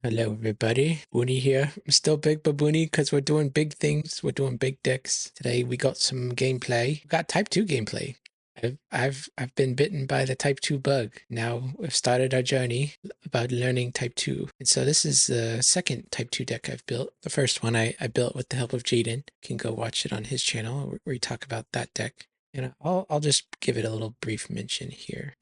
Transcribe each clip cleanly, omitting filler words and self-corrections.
Hello, everybody. Booney here. I'm still Big Baboony because we're doing big things. We're doing big decks. Today we got some gameplay. We got Type 2 gameplay. I've been bitten by the Type 2 bug. Now we've started our journey about learning Type 2. And so this is the second Type 2 deck I've built. The first one I built with the help of Jayden. You can go watch it on his channel where we talk about that deck. And I'll just give it a little brief mention here.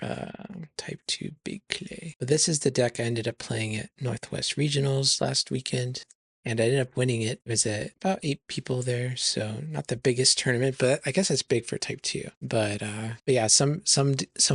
Type 2 Big Clay. But this is the deck I ended up playing at Northwest Regionals last weekend. And I ended up winning it. It was about 8 people there, so not the biggest tournament, but I guess it's big for Type 2. But yeah, some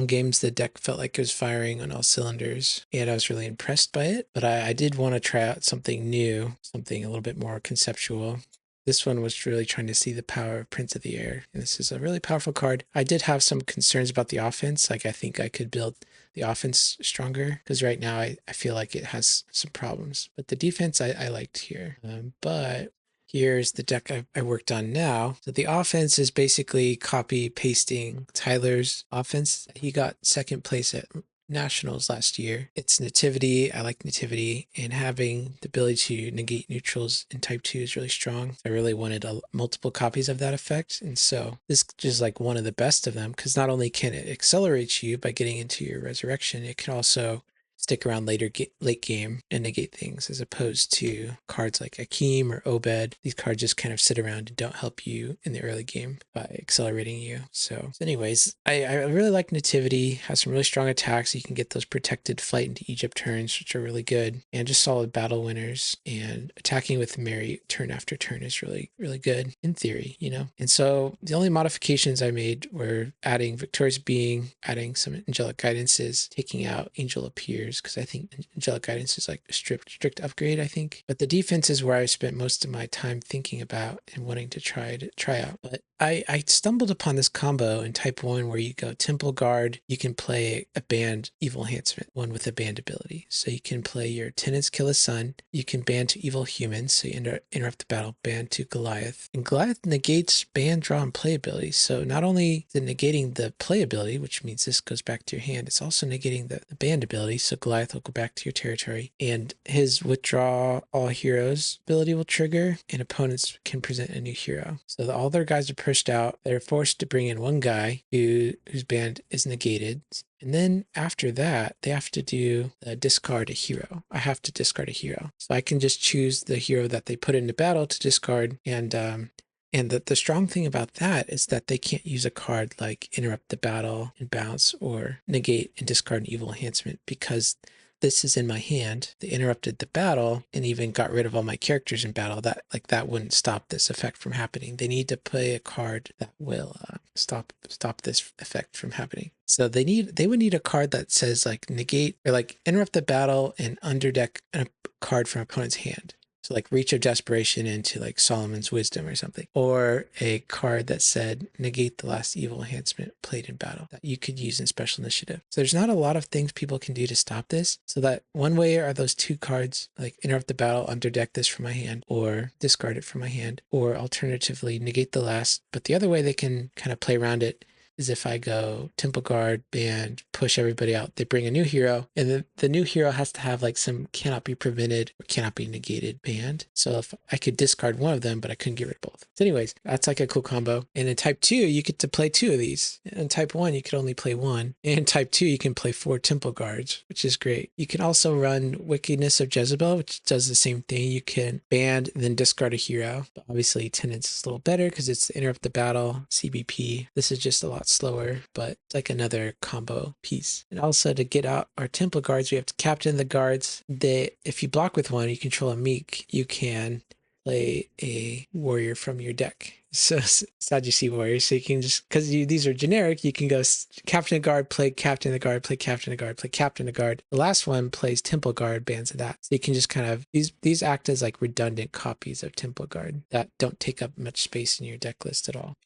games the deck felt like it was firing on all cylinders, and I was really impressed by it. But I did want to try out something new, something a little bit more conceptual. This one was really trying to see the power of Prince of the Air, and this is a really powerful card. I did have some concerns about the offense, like I think I could build the offense stronger, because right now I feel like it has some problems. But the defense I liked here. But here's the deck I worked on now. So the offense is basically copy pasting Tyler's offense. He got second place at Nationals last year. It's nativity. I like nativity, and having the ability to negate neutrals in Type 2 is really strong. I really wanted multiple copies of that effect, and so this is like one of the best of them, because not only can it accelerate you by getting into your resurrection, it can also stick around late game and negate things, as opposed to cards like Akeem or Obed. These cards just kind of sit around and don't help you in the early game by accelerating you. So anyways, I really like Nativity. Has some really strong attacks. You can get those protected flight into Egypt turns, which are really good, and just solid battle winners. And attacking with Mary turn after turn is really, really good in theory, you know? And so the only modifications I made were adding Victorious Being, adding some angelic guidances, taking out Angel Appears, because I think angelic guidance is like a strict upgrade, I think. But the defense is where I spent most of my time thinking about and wanting to try out. But I stumbled upon this combo in Type 1 where you go Temple Guard. You can play a banned Evil Enhancement, one with a banned ability. So you can play your Tenants Kill the Son. You can ban to Evil Humans, so you interrupt the battle, ban to Goliath. And Goliath negates ban, draw, and play abilities. So not only is it negating the play ability, which means this goes back to your hand, it's also negating the banned ability. So Goliath will go back to your territory, and his withdraw all heroes ability will trigger, and opponents can present a new hero. So all their guys are pushed out. They're forced to bring in one guy whose band is negated. And then after that, they have to do discard a hero. I have to discard a hero. So I can just choose the hero that they put into battle to discard. And the strong thing about that is that they can't use a card like interrupt the battle and bounce, or negate and discard an evil enhancement, because this is in my hand. They interrupted the battle and even got rid of all my characters in battle. That wouldn't stop this effect from happening. They need to play a card that will stop this effect from happening. So they would need a card that says like negate, or like interrupt the battle and underdeck a card from opponent's hand. So like Reach of Desperation into like Solomon's Wisdom or something. Or a card that said negate the last evil enhancement played in battle that you could use in Special Initiative. So there's not a lot of things people can do to stop this. So that one way are those two cards, like interrupt the battle, underdeck this from my hand, or discard it from my hand, or alternatively negate the last. But the other way they can kind of play around it is if I go Temple Guard, band, push everybody out, they bring a new hero, and then the new hero has to have like some cannot be prevented or cannot be negated band. So if I could discard one of them, but I couldn't get rid of both. So anyways, that's like a cool combo. And in Type 2, you get to play 2 of these. In Type 1, you could only play 1. And in Type 2, you can play 4 Temple Guards, which is great. You can also run Wickedness of Jezebel, which does the same thing. You can ban and then discard a hero. But obviously, Tenants is a little better because it's the interrupt the battle, CBP. This is just a lot slower, but it's like another combo piece. And also, to get out our Temple Guards, we have to captain the guards. If you block with one, you control a meek, you can play a warrior from your deck. So Sadducee warrior. So you can just, because these are generic, you can go captain a guard, play captain the guard, play captain a guard, play captain a guard. The last one plays Temple Guard, bans of that. So you can just kind of, these act as like redundant copies of Temple Guard that don't take up much space in your deck list at all.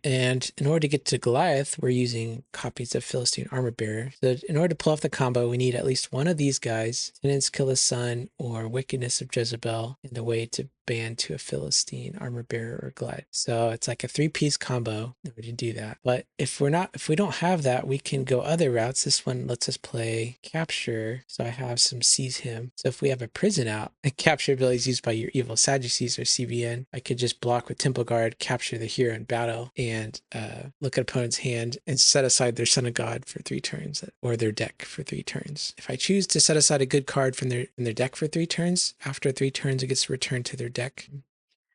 And in order to get to Goliath, we're using copies of Philistine Armor Bearer. So in order to pull off the combo, we need at least one of these guys, Tenants Kill the Son or Wickedness of Jezebel, and a way to band to a Philistine Armor Bearer or Goliath. So it's like a 3-piece combo in order to do that. But if we don't have that, we can go other routes. This one lets us play Capture. So I have some Seize Him. So if we have a prison out, a capture ability is used by your evil Sadducees or CBN. I could just block with Temple Guard, capture the hero in battle, and look at opponent's hand and set aside their Son of God for 3 turns, or their deck for 3 turns. If I choose to set aside a good card from their deck for 3 turns, after 3 turns it gets returned to their deck.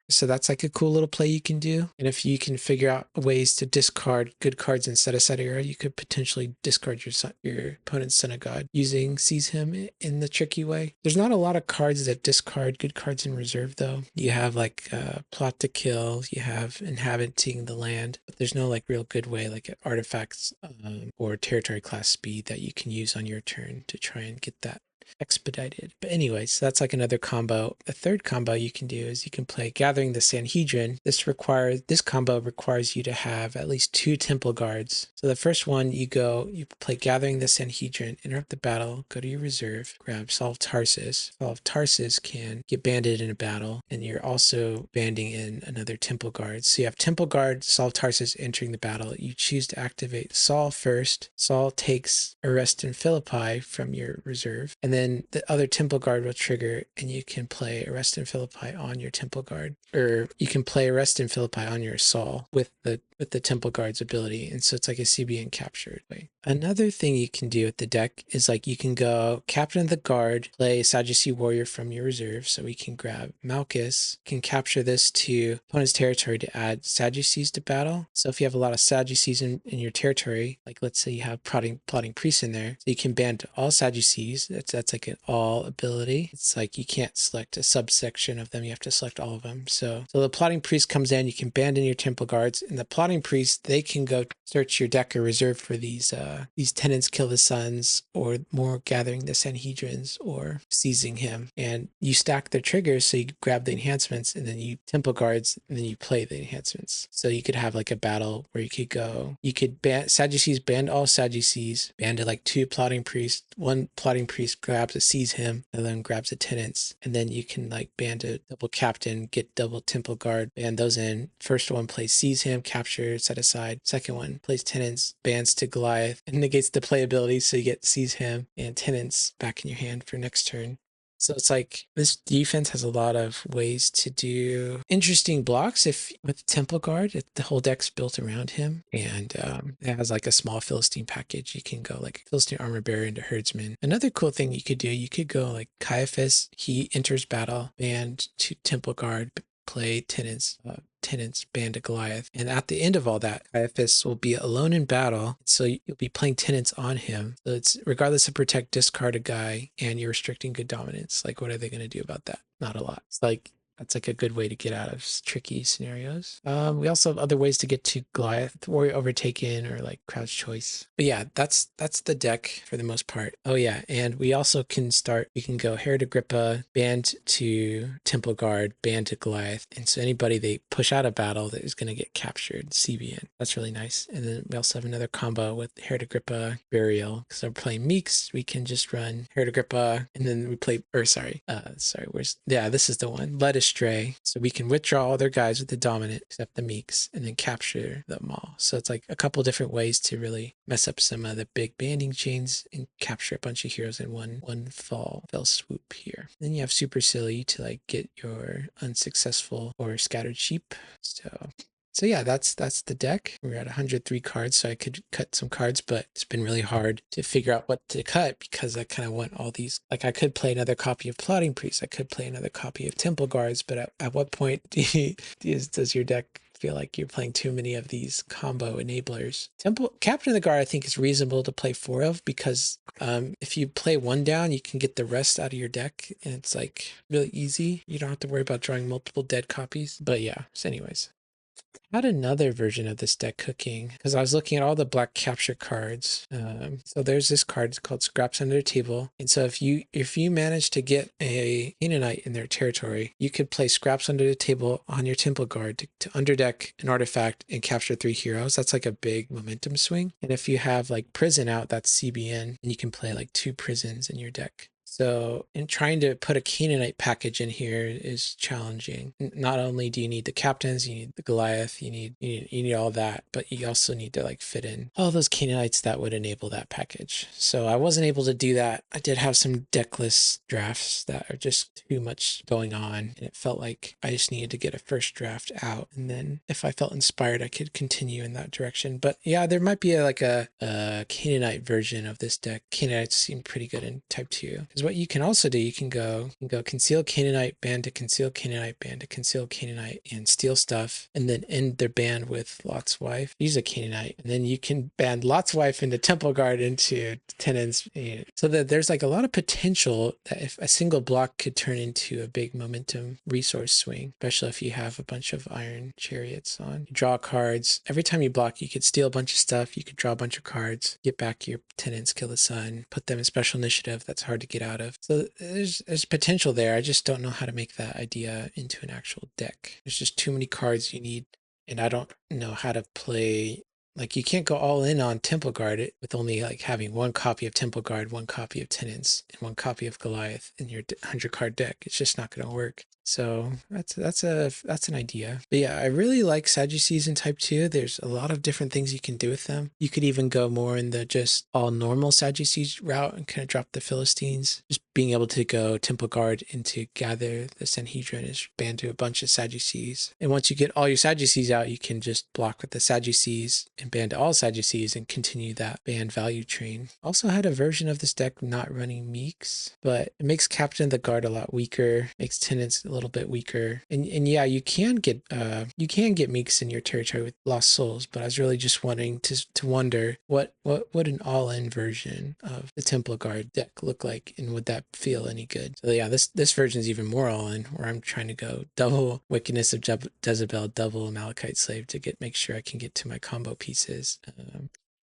So that's like a cool little play you can do. And if you can figure out ways to discard good cards and set aside a hero, you could potentially discard your opponent's Son of God using Seize Him in the tricky way. There's not a lot of cards that discard good cards in reserve, though. You have like Plot to Kill, you have Inhabiting the Land, but there's no like real good way like artifacts or territory class speed that you can use on your turn to try and get that expedited. But anyways, so that's like another combo. A third combo you can do is you can play Gathering the Sanhedrin. This combo requires you to have at least 2 temple guards. So the first one, you play Gathering the Sanhedrin, interrupt the battle, go to your reserve, grab Saul of Tarsus. Saul of Tarsus can get banded in a battle, and you're also banding in another temple guard. So you have temple guard, Saul of Tarsus entering the battle. You choose to activate Saul first. Saul takes Arrest in Philippi from your reserve, and then the other temple guard will trigger, and you can play Arrest in Philippi on your temple guard, or you can play Arrest in Philippi on your Saul with the temple guard's ability. And so it's like a CBN captured way. Another thing you can do with the deck is like you can go Captain of the Guard, play Sadducee Warrior from your reserve. So we can grab Malchus, can capture this to opponent's territory to add Sadducees to battle. So if you have a lot of Sadducees in your territory, like let's say you have plotting priests in there, so you can ban all Sadducees. That's like an all ability. It's like you can't select a subsection of them, you have to select all of them. So the plotting priest comes in, you can ban in your temple guards, and the plotting priest, they can go search your deck or reserve for these Tenants Kill the Sons, or more Gathering the Sanhedrins, or Seizing Him, and you stack their triggers. So you grab the enhancements, and then you temple guards, and then you play the enhancements. So you could have like a battle where you could ban Sadducees, ban all Sadducees, ban to like 2 plotting priests. One plotting priest grabs a Seize Him, and then grabs a Tenants, and then you can like ban to double captain, get double temple guard, ban those in. First one plays Seize Him, capture, set aside. Second one plays Tenants, bans to Goliath, and negates the playability, so you get Seize Him and Tenants back in your hand for next turn. So it's like this defense has a lot of ways to do interesting blocks. If with Temple Guard, the whole deck's built around him, and it has like a small Philistine package. You can go like Philistine Armor Bearer into Herdsman. Another cool thing you could do, you could go like Caiaphas. He enters battle, banned to Temple Guard, play Tenants, band to Goliath. And at the end of all that, Caiaphas will be alone in battle. So you'll be playing Tenants on him. So it's regardless of protect, discard a guy, and you're restricting good dominance. Like, what are they going to do about that? Not a lot. It's like, that's like a good way to get out of tricky scenarios. We also have other ways to get to Goliath, Warrior Overtaken, or like Crowd's Choice. But yeah, that's the deck for the most part. Oh yeah, and we also can you can go Herod Agrippa, band to Temple Guard, band to Goliath. And so anybody they push out of battle that is going to get captured, CBN. That's really nice. And then we also have another combo with Herod Agrippa, Burial. Because we're playing Meeks, we can just run Herod Agrippa, and then we play, this is the one, Led Astray. So we can withdraw all their guys with the dominant, except the Meeks, and then capture them all. So it's like a couple different ways to really mess up some of the big banding chains and capture a bunch of heroes in one fell swoop here. Then you have Super Silly to like get your unsuccessful or scattered sheep. So yeah, that's the deck. We're at 103 cards, so I could cut some cards, but it's been really hard to figure out what to cut because I kind of want all these. Like I could play another copy of Plotting Priest, I could play another copy of Temple Guards, but at what point does your deck feel like you're playing too many of these combo enablers? Captain of the Guard I think is reasonable to play 4 of, because if you play 1 down, you can get the rest out of your deck, and it's like really easy. You don't have to worry about drawing multiple dead copies. But yeah, so anyways. had another version of this deck cooking because I was looking at all the black capture cards. So there's this card, it's called Scraps Under the Table. And so if you manage to get a Canaanite in their territory, you could play Scraps Under the Table on your Temple Guard to underdeck an artifact and capture 3 heroes. That's like a big momentum swing. And if you have like Prison out, that's CBN, and you can play like 2 prisons in your deck. So in trying to put a Canaanite package in here is challenging. Not only do you need the captains, you need the Goliath, you need all that, but you also need to like fit in all those Canaanites that would enable that package. So I wasn't able to do that. I did have some deckless drafts that are just too much going on, and it felt like I just needed to get a first draft out, and then if I felt inspired, I could continue in that direction. But yeah, there might be a Canaanite version of this deck. Canaanites seem pretty good in type 2. What you can also do, you can go conceal Canaanite, ban to conceal Canaanite, ban to conceal Canaanite, and steal stuff, and then end their ban with Lot's Wife. Use a Canaanite, and then you can ban Lot's Wife into Temple Guard into Tenants. So that there's like a lot of potential that if a single block could turn into a big momentum resource swing, especially if you have a bunch of Iron Chariots on. You draw cards. Every time you block, you could steal a bunch of stuff. You could draw a bunch of cards, get back your Tenants Kill the Son, put them in special initiative that's hard to get out of. So there's potential there. I just don't know how to make that idea into an actual deck. There's just too many cards you need, and I don't know how to play. Like, you can't go all in on Temple Guard with only like having 1 copy of Temple Guard, 1 copy of Tenants, and 1 copy of Goliath in your 100 card deck. It's just not going to work. So that's an idea. But yeah, I really like Sadducees in type 2. There's a lot of different things you can do with them. You could even go more in the just all normal Sadducees route and kind of drop the Philistines. Just being able to go Temple Guard into Gather the Sanhedrin is banned to a bunch of Sadducees. And once you get all your Sadducees out, you can just block with the Sadducees and ban to all Sadducees and continue that ban value train. Also had a version of this deck not running Meeks, but it makes Captain of the Guard a lot weaker, makes Tenants a little bit weaker. And yeah, you can get Meeks in your territory with Lost Souls, but I was really just wanting to wonder what would an all-in version of the Temple Guard deck look like, and would that feel any good? So yeah, this version is even more all-in, where I'm trying to go double Wickedness of Jezebel, double Amalekite Slave to make sure I can get to my combo pieces.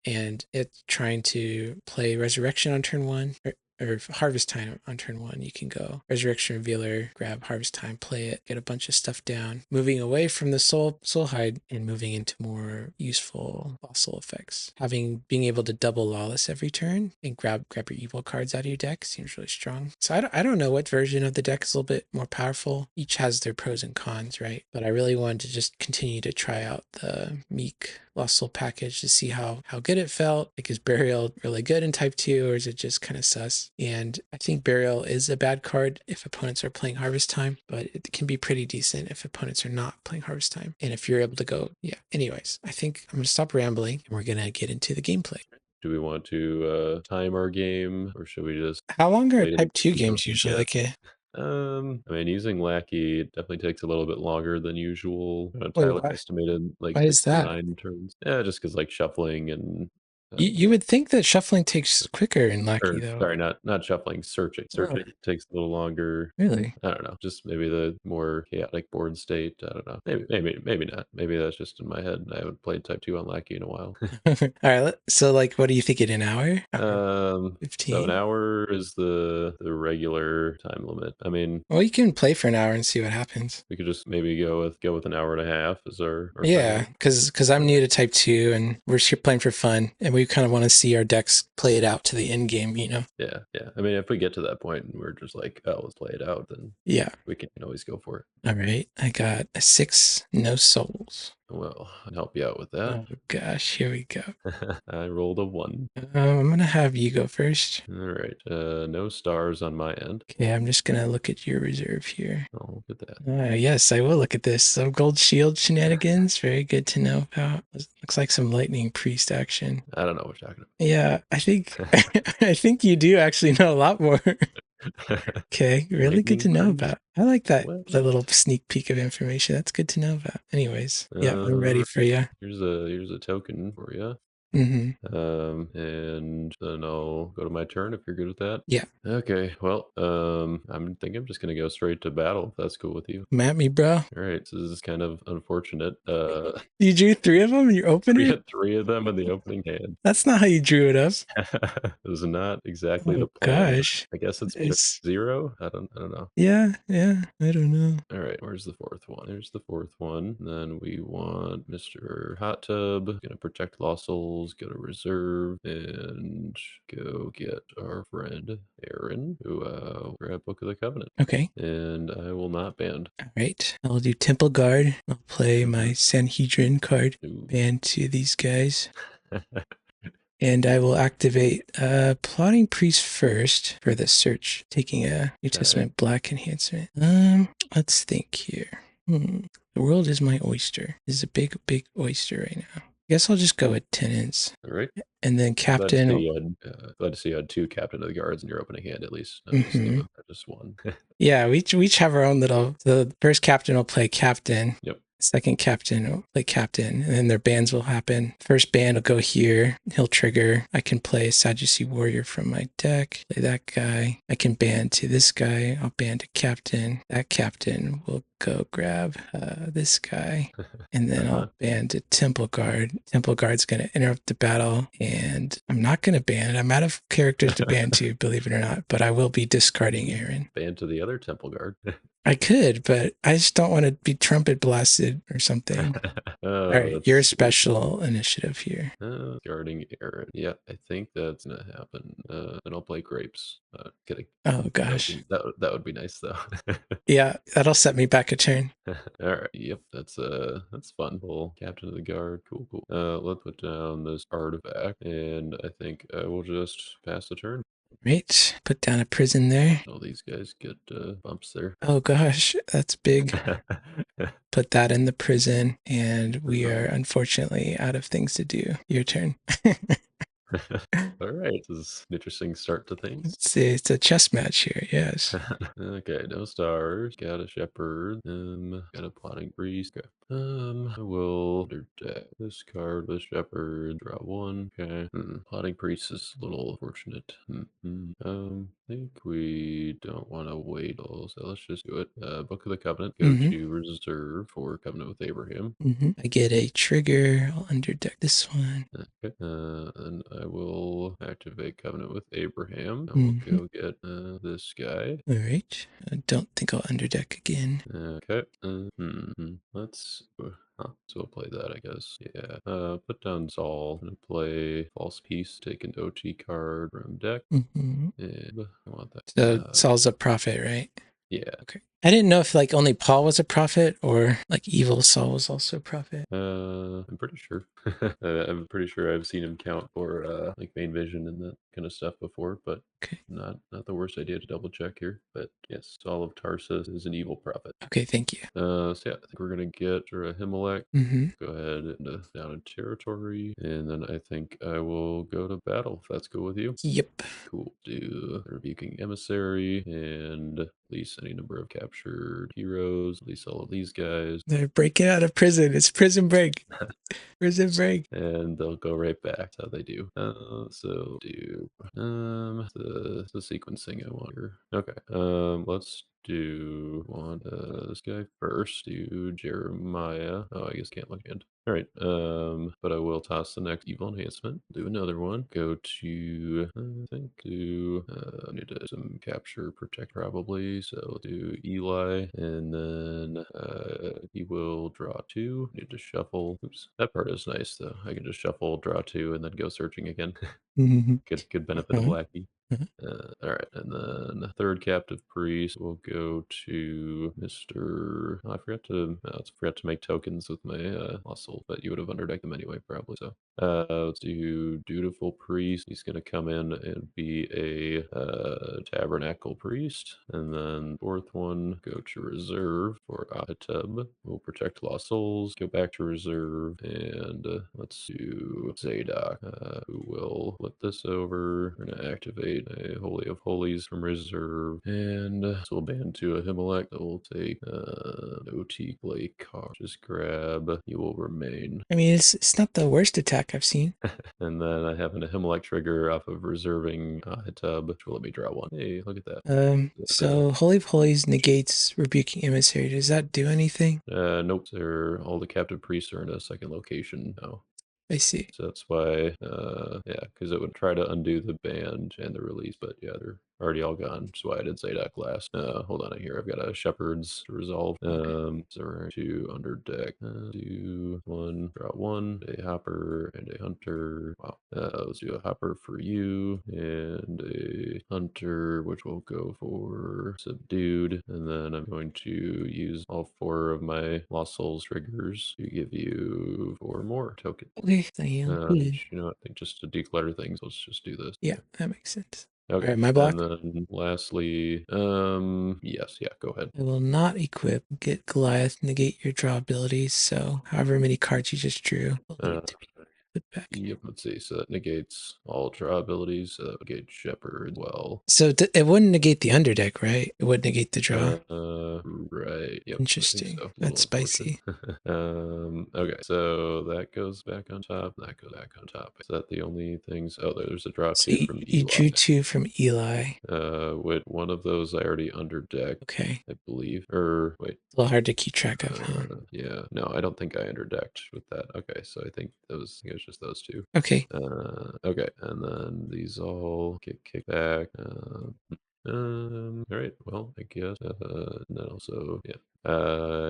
And it's trying to play Resurrection on turn 1, or Harvest Time on turn 1. You can go Resurrection Revealer, grab Harvest Time, play it, get a bunch of stuff down, moving away from the Soul Hide and moving into more useful Lost Soul effects. Being able to double Lawless every turn and grab your evil cards out of your deck seems really strong. So I don't know what version of the deck is a little bit more powerful. Each has their pros and cons, right? But I really wanted to just continue to try out the Meek Lost Soul package to see how good it felt. Like, is Burial really good in type 2, or is it just kind of sus? And I think Burial is a bad card if opponents are playing Harvest Time, but it can be pretty decent if opponents are not playing Harvest Time. And if you're able to go, yeah. Anyways, I think I'm going to stop rambling and we're going to get into the gameplay. Do we want to time our game, or should we just... How long are wait type 2 until- games usually? Yeah. Like I mean, using Lackey definitely takes a little bit longer than usual. wait, Tyler why? estimated like Why is 6 to that? 9 turns. Yeah, just because like shuffling and You would think that shuffling takes quicker in Lackey, or though. sorry, not shuffling, searching. Searching Really? takes a little longer. Really? I don't know. Just maybe the more chaotic board state. I don't know. Maybe not. Maybe that's just in my head. I haven't played type 2 on Lackey in a while. All right. So, like, what do you think? In an hour? So 15? an hour is the regular time limit. I mean, Well, you can play for an hour and see what happens. we could just maybe go with an hour and a half as our time Yeah, limit. because I'm new to type 2 and we're here playing for fun, and we kind of want to see our decks play it out to the end game, you know? Yeah. I mean, if we get to that point and we're just like, oh, let's play it out, then Yeah. we can always go for it. All right. I got a 6 no souls. Well, I'll help you out with that. Oh, gosh. Here we go. I rolled a 1. I'm going to have you go first. All right. No stars on my end. Okay, I'm just going to look at your reserve here. Oh, look at that. Yes, I will look at this. Some gold shield shenanigans. Very good to know about. Looks like some lightning priest action. I don't know what you're talking Yeah, I think I think you do actually know a lot more. about. Okay, really good to know about. I like that What? little sneak peek of information. That's good to know about. Anyways, yeah, I'm ready for you. Here's a token for you. And then I'll go to my turn if you're good with that. Yeah. Okay, well, I'm thinking I'm just gonna go straight to battle if that's cool with you. Come at me, bro. All right, so this is kind of unfortunate. You drew 3 of them in your We opener? had three of them in the opening hand. That's not how you drew it up. It was not exactly Oh the plan. gosh. I guess it's It's 0? I don't know. yeah, yeah. I don't know. All right, where's the fourth one? There's the fourth one. Then we want Mr. Hot Tub. Gonna protect Lost Souls, go to reserve, and go get our friend Aaron, who grab Book of the Covenant. Okay. And I will not band. All right. I'll do Temple Guard. I'll play my Sanhedrin card. Ooh. Band to these guys. And I will activate Plotting Priest first for the search, taking a New Testament Black enhancement. Let's think here. The world is my oyster. This is a big, big oyster right now. I guess I'll just go with Tenants. All right. And then Captain. Glad to see you had 2 Captain of the Guards in your opening hand at least. Not just one. Yeah, we each have our own little. The first captain will play captain. Yep. Second captain will play captain, and then their bands will happen. First band will go here. He'll trigger. I can play Sadducee Warrior from my deck. Play that guy. I can band to this guy. I'll band to captain. That captain will go grab this guy, and then I'll band to Temple Guard. Temple Guard's going to interrupt the battle, and I'm not going to ban it. I'm out of characters to ban to, believe it or not, but I will be discarding Aaron. Band to the other Temple Guard. I could, but I just don't want to be trumpet blasted or something. All right, your special initiative here. Guarding Aaron. Yeah, I think that's gonna happen. And I'll play grapes. Kidding. Oh gosh. That would be nice though. Yeah, that'll set me back a turn. All right. Yep. That's fun. Full Captain of the Guard. Cool. Cool. Let's put down this artifact, and I think I will just pass the turn. Right. Put down a prison there. All these guys get bumps there. Oh gosh, that's big. Put that in the prison, and we are unfortunately out of things to do. Your turn. All right, this is an interesting start to things. It's a chess match here, yes. Okay, no stars. Got a shepherd. Got a plotting priest. Okay. I will underdeck this card with shepherd. Draw 1. Okay. Plotting priest is a little fortunate. I think we don't want to wait. So let's just do it. Book of the Covenant. Go to reserve for Covenant with Abraham. I get a trigger. I'll underdeck this one. Okay. And I will activate Covenant with Abraham. I will go get this guy. All right. I don't think I'll underdeck again. Okay. Let's. So we'll play that, I guess. Yeah. Put down Saul and play False Peace. Take an OT card from deck. And I want that. So Saul's a prophet, right? Yeah. Okay. I didn't know if like only Paul was a prophet or like evil Saul was also a prophet. I'm pretty sure. I'm pretty sure I've seen him count for like main vision and that kind of stuff before, but not the worst idea to double check here. But yes, Saul of Tarsus is an evil prophet. Okay, thank you. So yeah, I think we're gonna get Ahimelech. Go ahead and down in territory, and then I think I will go to battle if that's cool with you. Yep. Cool. Do rebuking emissary and release any number of captured heroes. Release all of these guys. They're breaking out of prison. It's prison break. Prison break. And they'll go right back. That's how they do. So do the sequencing I want here. Okay. Let's do this guy first. Do Jeremiah. Oh, I guess can't look in. All right. But I will toss the next evil enhancement. Do another one. Go to I think do need to some capture protect probably. So do Eli, and then he will draw 2. Need to shuffle. Oops, that part is nice though. I can just shuffle, draw 2, and then go searching again. Good benefit of Lackey. All right, and then the third captive priest will go to Mr. I forgot to make tokens with my muscle, but you would have underdecked them anyway, probably. So let's do dutiful priest. He's going to come in and be a tabernacle priest, and then fourth one go to reserve for Ahitub. We'll protect lost souls. Go back to reserve, and let's do Zadok, who will flip this over. We're going to activate negate a Holy of Holies from reserve, and so we'll ban to a Himalek that will take OT play card. Just grab, you will remain. I mean, it's not the worst attack I've seen. And then I have an Himalek trigger off of reserving a tub, which will let me draw one. Hey, look at that. So Holy of Holies negates Rebuking Emissary. Does that do anything? Nope. All the captive priests are in a second location now. I see. So that's why, yeah, because it would try to undo the ban and the release, but yeah, they're already all gone. That's why I did say that last. Hold on here. I've got a Shepherd's to resolve. So we're two under deck. Do one, draw one, a Hopper and a Hunter. Wow. Let's do a Hopper for you and a Hunter, which will go for Subdued. And then I'm going to use all 4 of my Lost Souls triggers to give you 4 more tokens. Okay, good. You know what? I think just to declutter things, let's just do this. Yeah, that makes sense. Okay. All right, my block. And then lastly, yes, yeah, go ahead. I will not equip Get Goliath, negate your draw abilities. So however many cards you just drew, will need to be put back. Yep, let's see. So that negates all draw abilities. So that would negate Shepherd as well. So it wouldn't negate the underdeck, right? It would negate the draw. Right. Yep. Interesting. So. That's spicy. Okay, so that goes back on top. That goes back on top. Is that the only things? Oh, there's a draw So 2 from Eli. you drew 2 from Eli. With one of those I already underdecked. Okay. I believe. Or wait. A little hard to keep track of, huh? Yeah. No, I don't think I underdecked with that. Okay, so I think it was just those 2. Okay. Okay, and then these all get kicked back. All right. Well, I guess. And then also, yeah.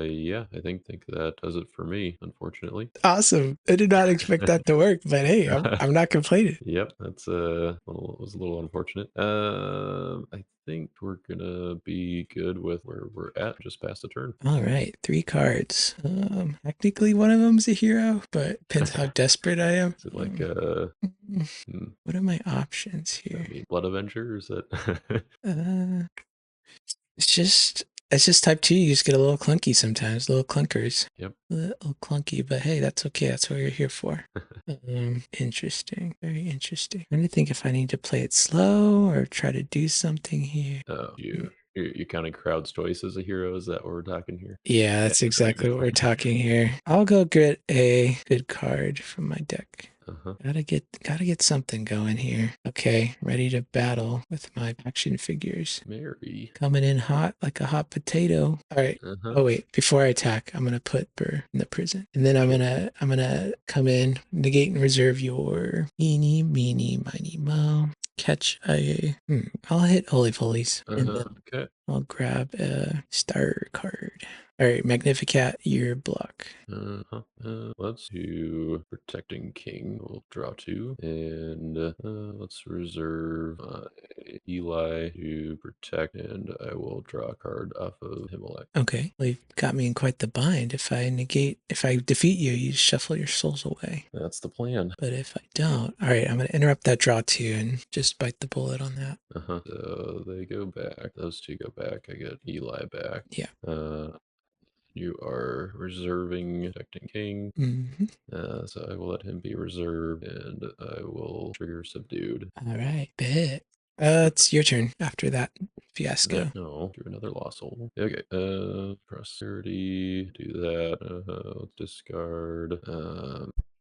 Yeah. I think that does it for me. Unfortunately. Awesome. I did not expect that to work, but hey, I'm not complaining. Yep. That's was a little unfortunate. I think we're gonna be good with where we're at. Just past the turn. All right, 3 cards. Technically one of them's a hero, but depends how desperate I am. Is it like what are my options here? I mean, Blood Avenger? Is that? It's just type 2. You just get a little clunky sometimes, little clunkers. Yep. A little clunky, but hey, that's okay. That's what you're here for. Interesting. Very interesting. I'm trying to think if I need to play it slow or try to do something here. Oh, you counting Crowd's choice as a hero? Is that what we're talking here? Yeah, that's exactly what we're talking here. I'll go get a good card from my deck. Gotta get something going here. Okay, ready to battle with my action figures. Mary. Coming in hot like a hot potato. All right. Oh wait, before I attack, I'm gonna put Burr in the prison. And then I'm gonna come in, negate and reserve your eeny, meeny, miny, mo. Catch a I'll hit Holy Folies. And then Okay. I'll grab a star card. All right, Magnificat, your block. Let's do Protecting King. We'll draw 2. And let's reserve Eli to protect, and I will draw a card off of Himalek. Okay, well, you've got me in quite the bind. If I defeat you, you shuffle your souls away. That's the plan. But if I don't, all right, I'm going to interrupt that draw 2 and just bite the bullet on that. So they go back. Those 2 go back. I get Eli back. Yeah. You are reserving Protecting King. So I will let him be reserved, and I will trigger Subdued. All right, bet. It's your turn after that fiasco. No, do another Lost Soul. Okay, Prosperity, do that. Let's discard.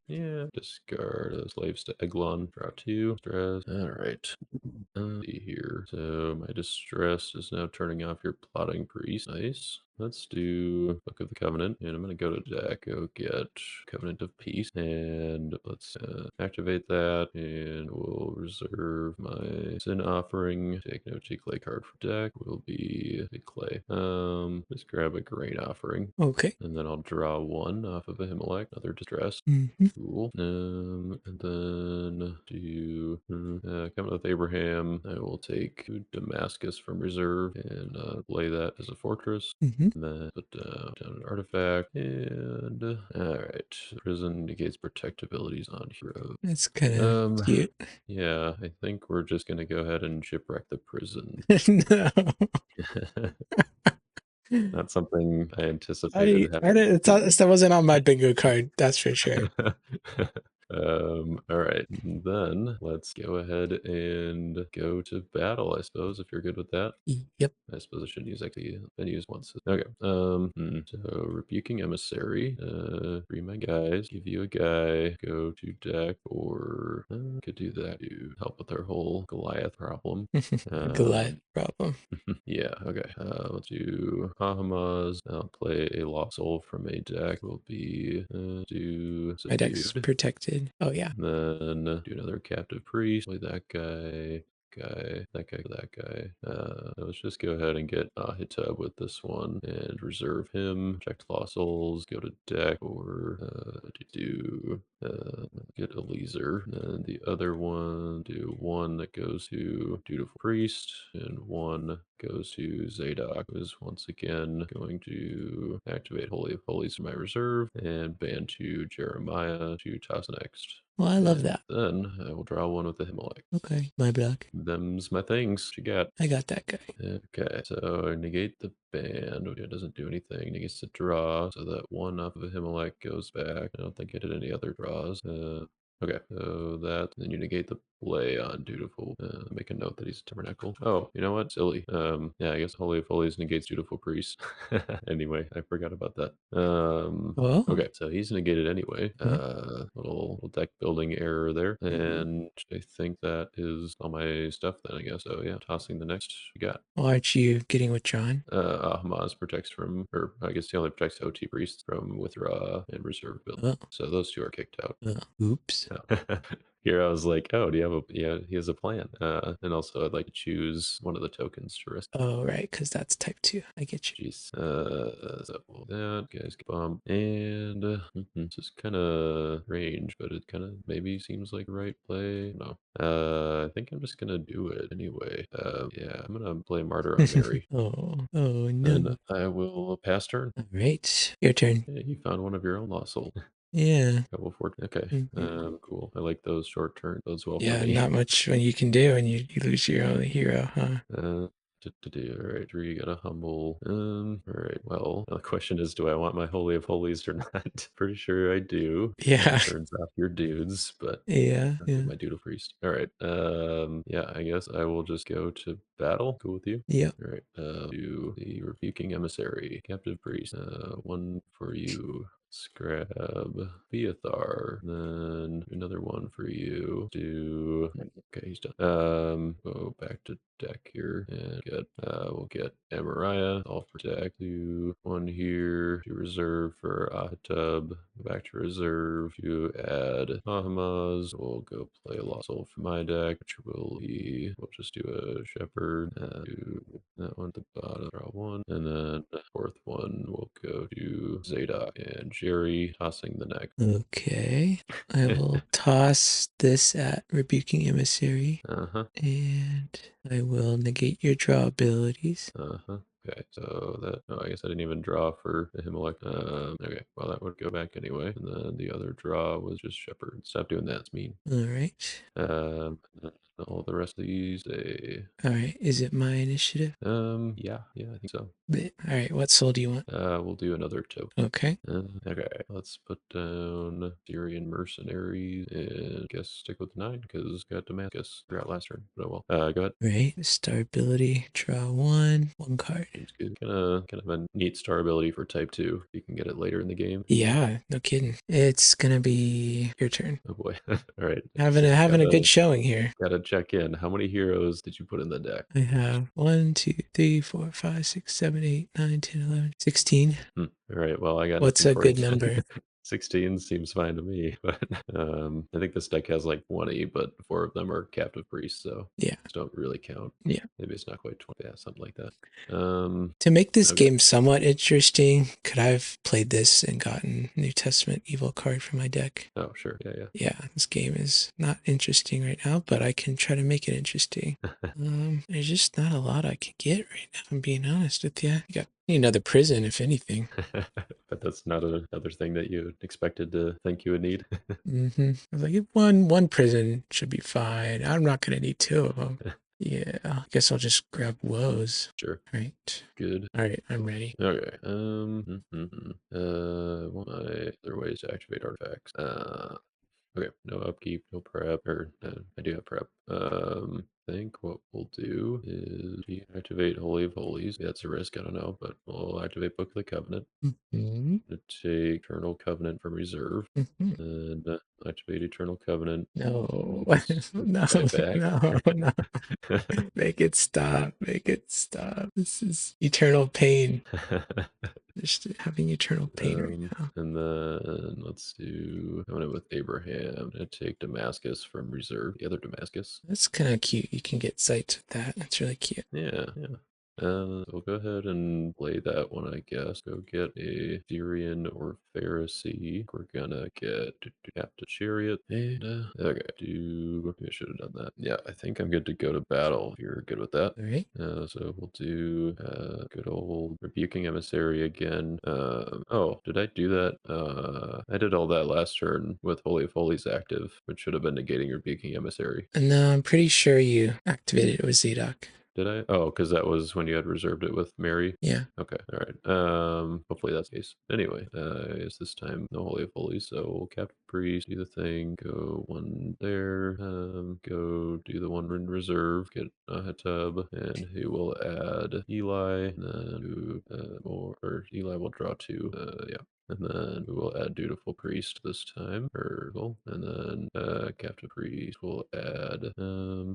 Yeah, discard Slaves to Eglon. Draw 2. Stress. Alright. See here. So my distress is now turning off your plotting priest. Nice. Let's do Book of the Covenant, and I'm going to go to deck, go get Covenant of Peace, and let's activate that, and we'll reserve my Sin Offering. Take no T clay card from deck. Will be a clay. Just grab a Grain Offering. Okay. And then I'll draw 1 off of a Himalek, another distress. Cool. And then do Covenant with Abraham. I will take Damascus from reserve and play that as a fortress. And then put down an artifact. And all right, prison negates protect abilities on hero. That's kind of cute. Yeah, I think we're just gonna go ahead and shipwreck the prison. No. Not something I anticipated. That wasn't on my bingo card. That's for sure. All right. Then let's go ahead and go to battle, I suppose, if you're good with that. Yep. I suppose I shouldn't use actually been used once. Okay. So rebuking emissary. Free my guys. Give you a guy. Go to deck, or could do that to help with our whole Goliath problem. Goliath Um, problem. yeah. Okay. Let's do Bahamas. I'll play a Lost Soul from a deck. Will be do My deck's Subdued. protected. Oh yeah. Then do another captive priest. Play that guy, that guy. Let's just go ahead and get Hitub with this one and reserve him. Check Lost Souls. Go to deck or get Eliezer. And the other one, do one that goes to Dutiful Priest and one goes to Zadok, who is once again going to activate Holy of Holies in my reserve and ban to Jeremiah to toss next. Well, I love And that. then I will draw one with the Himalaya. Okay, my block. Them's my things. What you got? I got that guy. Okay, so negate the band, which it doesn't do anything. Negates the draw, so that one off of a Himalaya goes back. I don't think I did any other draws. Okay, so that, then you negate the play on Dutiful. Make a note that he's a tabernacle. Oh, you know what? Silly. Yeah, I guess Holy of Holies negates Dutiful Priest. Anyway, I forgot about that. Oh. Okay, so he's negated anyway. Huh? Little deck building error there. And I think that is all my stuff then, I guess. So yeah, tossing the next you got. Well, aren't you getting withdrawn? Hamas protects from, or I guess he only protects OT priests from withdraw and reserve build. Oh. So those two are kicked out. Oops. Here I was like, oh, do you have a, yeah, he has a plan. And also I'd like to choose one of the tokens to risk. Oh, right, because that's type 2. I get you. Jeez. So that guys get bomb. And this is kind of range, but it kind of maybe seems like the right play. No. I think I'm just gonna do it anyway. Yeah, I'm gonna play Martyr on Mary. Oh And no. I will pass turn. All right, your turn. Hey, you found one of your own lost soul. Yeah. Couple 14. Okay. Cool. I like those short turns. Those well for Yeah, me. not much when you can do and you lose your only hero, huh? Uh, all right, Drew, you got a humble. All right. Well, now the question is, do I want my Holy of Holies or not? Pretty sure I do. Yeah. Turns off your dudes, but Yeah, I'll do yeah. my Doodle Priest. All right. Yeah, I guess I will just go to battle. Cool with you? Yep. All right. Do the Rebuking Emissary, Captive Priest. One for you. Scrab Beathar, then another one for you. Do okay, he's done. Go back to deck here and get we'll get Amariah, all for deck. Do one here to reserve for Ahatub. Go back to reserve to add Bahamas. We'll go play a Lost Soul for my deck, which will be we'll just do a Shepherd. Do that one at the bottom, draw one, and then the fourth one will go to Zadok and Jerry, tossing the next. Okay. I will toss this at Rebuking Emissary. Uh-huh. And I will negate your draw abilities. Uh-huh. Okay, so that, oh, I guess I didn't even draw for the Himalaya. Okay, well, that would go back anyway. And then the other draw was just Shepherd. Stop doing that, it's mean. All right. And all the rest of these, they, All right. Is it my initiative? yeah, I think so. All right. What soul do you want? We'll do another token. Okay. Okay, let's put down Syrian mercenaries and guess stick with 9 because got Damascus throughout last turn. But oh well. Go ahead. Right. Star ability. Draw one card. Seems good. Kind of a neat star ability for type 2. You can get it later in the game. Yeah. No kidding. It's gonna be your turn. Oh boy. All right. Having a good showing here. Gotta check in. How many heroes did you put in the deck? I have 1, 2, 3, 4, 5, 6, 7, 8, 9, 10, 11, 16. All right. Well, I got What's nothing a for you. good number? 16 seems fine to me, but I think this deck has like 20, but 4 of them are captive priests, so Yeah. these don't really count. Yeah. Maybe it's not quite 20. Yeah, something like that. To make this Okay. game somewhat interesting, could I have played this and gotten New Testament evil card for my deck? Oh, sure. Yeah. Yeah, this game is not interesting right now, but I can try to make it interesting. There's just not a lot I can get right now, if I'm being honest with you. You got another prison, if anything. But that's not another thing that you expected to think you would need. I was like, one prison should be fine. I'm not going to need 2 of them. Yeah, I guess I'll just grab woes. Sure. Right. Good. All right, I'm ready. Okay. What are my other ways to activate artifacts? Okay, no upkeep, no prep, or I do have prep. I think what we'll do is deactivate Holy of Holies. That's a risk, I don't know, but we'll activate Book of the Covenant. Mm-hmm. To take Eternal Covenant from reserve, Mm-hmm. and activate Eternal Covenant. No, no, Guy back. no, no. Make it stop. Make it stop. This is eternal pain. Just having eternal pain right now. And then let's do coming with Abraham. I'm gonna take Damascus from reserve. The other Damascus. That's kind of cute. You can get sights with that. That's really cute. Yeah, yeah. We'll go ahead and play that one, I guess. Go get a Syrian or Pharisee. We're gonna get Captain Chariot. And, okay, maybe I should have done that. Yeah, I think I'm good to go to battle. If you're good with that. All right. So we'll do good old Rebuking Emissary again. Oh, did I do that? I did all that last turn with Holy of Holies active, which should have been negating Rebuking Emissary. No, I'm pretty sure you activated it with Zadok. Did I? Oh, because that was when you had reserved it with Mary. Yeah. Okay, all right. Hopefully that's the case. Anyway, it's this time no Holy of Holies, so we'll Captain Priest, do the thing, go one there, go do the one in reserve, get a tub, and he will add Eli, and then or Eli will draw two. Yeah. And then we will add Dutiful Priest this time, and then Captain Priest will add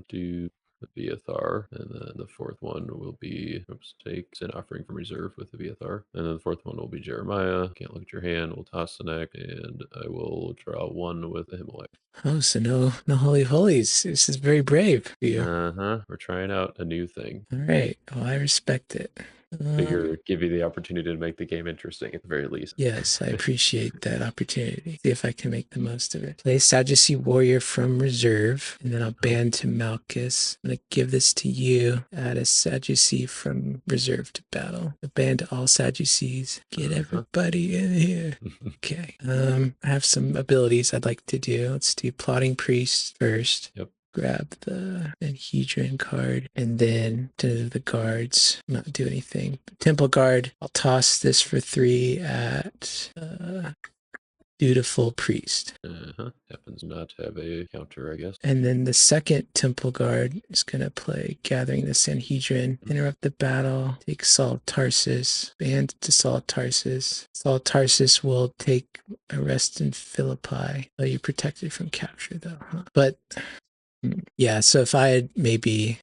do the Viathar, and then the fourth one will be take an offering from reserve with the Viathar, and then the fourth one will be Jeremiah. Can't look at your hand. We'll toss the neck, and I will draw one with the Himalaya. Oh, so no Holy Holies. This is very brave for you. We're trying out a new thing. All right. Well, I respect it. Figure give you the opportunity to make the game interesting at the very least. Yes, I appreciate that opportunity. See if I can make the most of it. Play Sadducee Warrior from reserve, and then I'll ban to Malchus. I'm going to give this to you. Add a Sadducee from reserve to battle. Ban to all Sadducees. Get everybody in here. Okay. I have some abilities I'd like to do. Let's do Plotting Priest first. Yep. Grab the Sanhedrin card, and then to the guards, not do anything. Temple Guard, I'll toss this for 3 at Dutiful Priest. Happens not to have a counter, I guess. And then the second Temple Guard is going to play Gathering the Sanhedrin, interrupt the battle, take Saul of Tarsus, band to Saul of Tarsus. Saul of Tarsus will take Arrest in Philippi. Oh, you're protected from capture though, huh? But yeah, so if I had maybe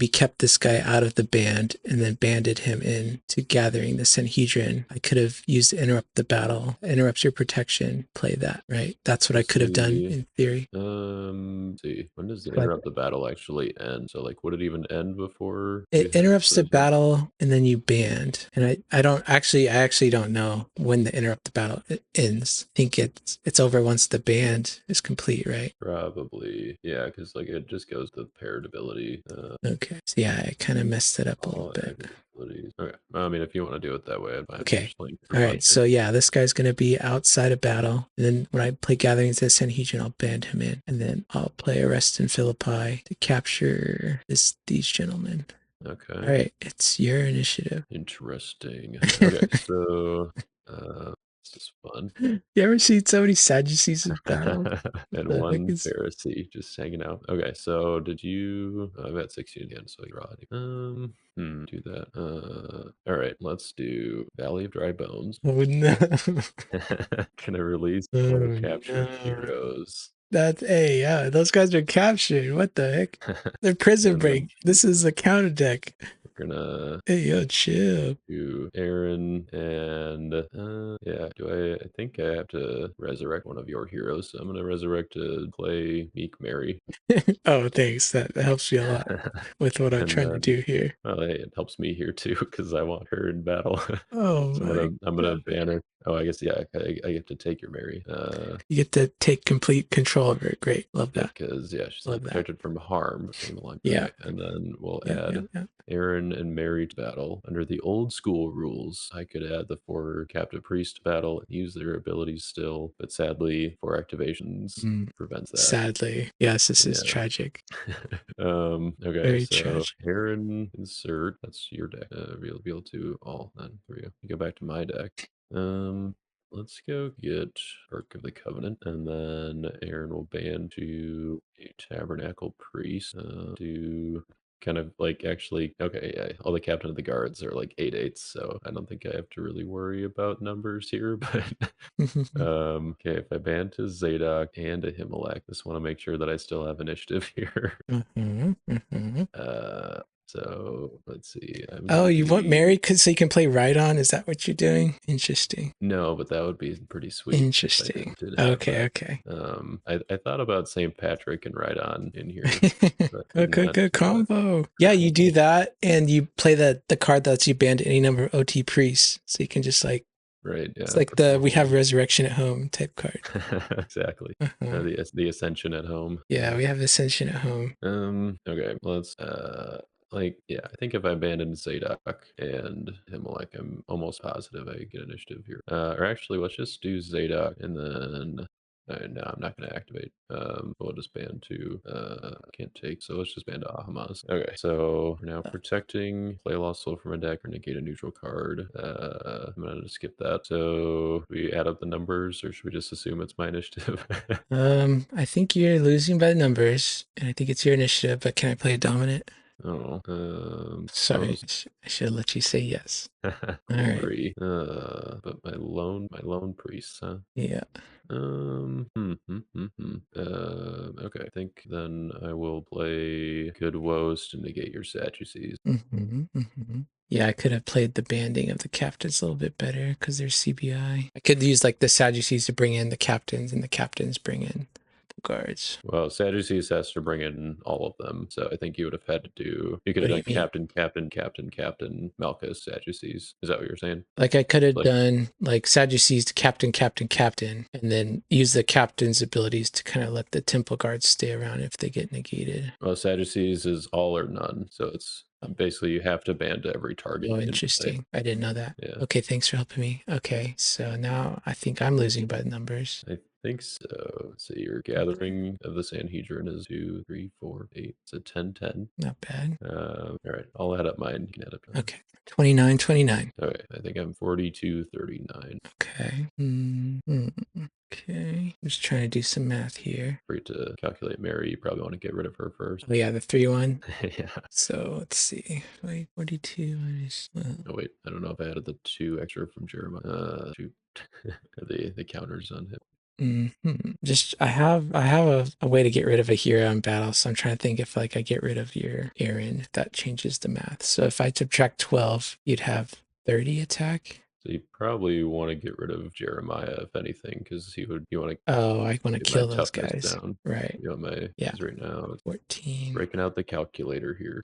kept this guy out of the band and then banded him in to Gathering the Sanhedrin, I could have used interrupt the battle, interrupts your protection, play that, right? That's what I could have done in theory. See, when does the interrupt the battle actually end? So like, would it even end before it interrupts the battle and then you band? And I actually don't know when the interrupt the battle ends. I think it's over once the band is complete, right? Probably, yeah, because like it just goes to paired ability. Okay, so yeah, I kind of messed it up a little bit. Okay, I mean, if you want to do it that way, I'm okay. Just playing all right, so yeah, this guy's going to be outside of battle. And then when I play Gathering the Sanhedrin, I'll band him in. And then I'll play Arrest in Philippi to capture these gentlemen. Okay. All right, it's your initiative. Interesting. Okay, so this is fun. You ever seen so many Sadducees in battle? And one Pharisee just hanging out. Okay, so did you? I'm at 16 again, so you're right. Do that. All right, let's do Valley of Dry Bones. Oh no! Can I release or capture heroes? Yeah, those guys are captured. What the heck? They're prison break. This is a counter deck. We're gonna chill. Do Aaron and yeah. I think I have to resurrect one of your heroes. So I'm gonna resurrect to play Meek Mary. Oh, thanks. That helps me a lot with what I'm trying to do here. Well, hey, it helps me here too because I want her in battle. Oh, so I'm gonna ban her. Oh, I guess yeah. I get to take your Mary. You get to take complete control of her. Great, love that. Because yeah, she's not protected from harm. Yeah, and then we'll add Aaron and Mary to battle. Under the old school rules, I could add the 4 captive priests to battle and use their abilities still, but sadly, 4 activations prevents that. Sadly, yes, this is tragic. Okay, very so tragic. Aaron insert. That's your deck. Reveal to all. Then for you. Go back to my deck. let's go get Ark of the Covenant, and then Aaron will ban to a Tabernacle Priest. To kind of like actually, okay, yeah, all the Captain of the Guards are like 8/8, so I don't think I have to really worry about numbers here. But okay, if I ban to Zadok and a Himalak, just want to make sure that I still have initiative here. Uh, so let's see. I'm Oh, gonna you want be Mary so you can play right on? Is that what you're doing? Interesting. no, but that would be pretty sweet if I Interesting. did have Okay, that. okay. I thought about St. Patrick and Ride in here, but did Good, not. good combo. Yeah, you do that, and you play the card that lets you band any number of OT priests. So you can just like Right, yeah, it's like put the we have whole resurrection at home type card. exactly. Uh-huh. The Ascension at home. Yeah, we have ascension at home. Okay, let's like yeah, I think if I abandon Zadok and Himalak, I'm almost positive I get initiative here. Or actually, let's just do Zadok and then no, I'm not going to activate. We'll just ban to can't take, so let's just ban to Ahamas. Okay, so we're now protecting, play a lost soul from a deck or negate a neutral card. I'm gonna skip that. So we add up the numbers, or should we just assume it's my initiative? I think you're losing by the numbers, and I think it's your initiative. But can I play a dominant? Oh, Sorry, suppose. I should let you say yes. All right. Glory. But my lone priest, huh? Yeah. Okay. I think then I will play Good Woes to negate your Sadducees. Yeah, I could have played the banding of the captains a little bit better because they're CBI. I could use like the Sadducees to bring in the captains, and the captains bring in the guards. Well, Sadducees has to bring in all of them, so I think you would have had to do. You could What have do done you mean? Captain, Malchus, Sadducees. Is that what you're saying? Like I could have Like, done like Sadducees to captain, and then use the captain's abilities to kind of let the temple guards stay around if they get negated. well, Sadducees is all or none, so it's basically you have to ban to every target Oh, in play. interesting. I didn't know that. Yeah. Okay, thanks for helping me. Okay, so now I think I'm losing by the numbers. I think so. So your Okay, gathering of the Sanhedrin is 2, 3, 4, 8. It's a 10, 10. not bad. All right. I'll add up mine. You can add up yours. Okay, 29, 29. Okay. I think I'm 42, 39. Okay. Okay. I'm just trying to do some math here. Free to calculate Mary. You probably want to get rid of her first. Oh, yeah, the 3 1. Yeah. So let's see. Wait, 42 minus. Oh, wait. I don't know if I added the 2 extra from Jeremiah. Shoot. the counters on him. Just I have a way to get rid of a hero in battle, so I'm trying to think if like I get rid of your Aaron, if that changes the math. So if I subtract 12, you'd have 30 attack. So you probably want to get rid of Jeremiah, if anything, because you want to Oh, I want to get my kill those toughness guys. down. Right. You know, my Yeah. because right now it's 14. breaking out the calculator here.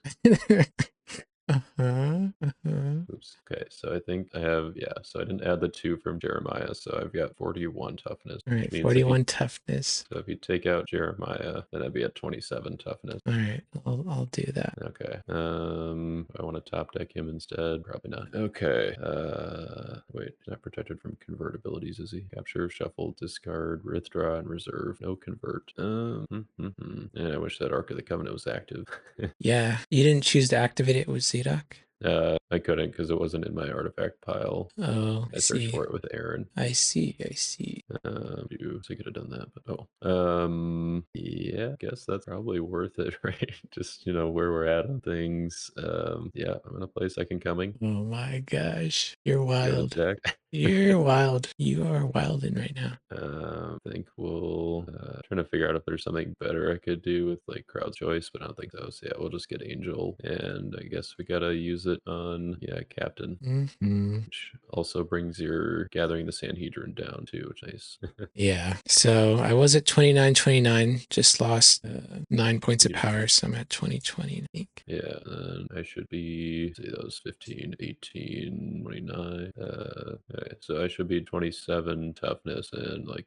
Oops. Okay, so I think I have so I didn't add the 2 from Jeremiah, so I've got 41 toughness, All which right, means if 41 toughness. you take out Jeremiah, then I'd be at 27 toughness. All right, I'll do that. Okay. I want to top deck him instead. Probably not. Okay. Wait, he's not protected from convertibilities, is he? Capture, shuffle, discard, withdraw, and reserve. No convert. And I wish that Ark of the Covenant was active. Yeah, you didn't choose to activate it with Zadok? I couldn't because it wasn't in my artifact pile. Oh, I I searched see. for it with Aaron. I see. I see. So I could have done that, but yeah, I guess that's probably worth it, right? Just where we're at on things. Yeah, I'm gonna play Second Coming. Oh my gosh, you're Go wild. attack. You're wild. You are wilding right now. I think we'll trying to figure out if there's something better I could do with like crowd choice, but I don't think so. So yeah, we'll just get Angel, and I guess we gotta use it on Captain, which also brings your Gathering the Sanhedrin down too, which is nice. Yeah. So I was at 29, 29, just lost 9 points of Yeah. power. So I'm at 20, 20, I think. Yeah, and I should be, see, that was 15, 18, 29. Okay, so I should be 27 toughness and like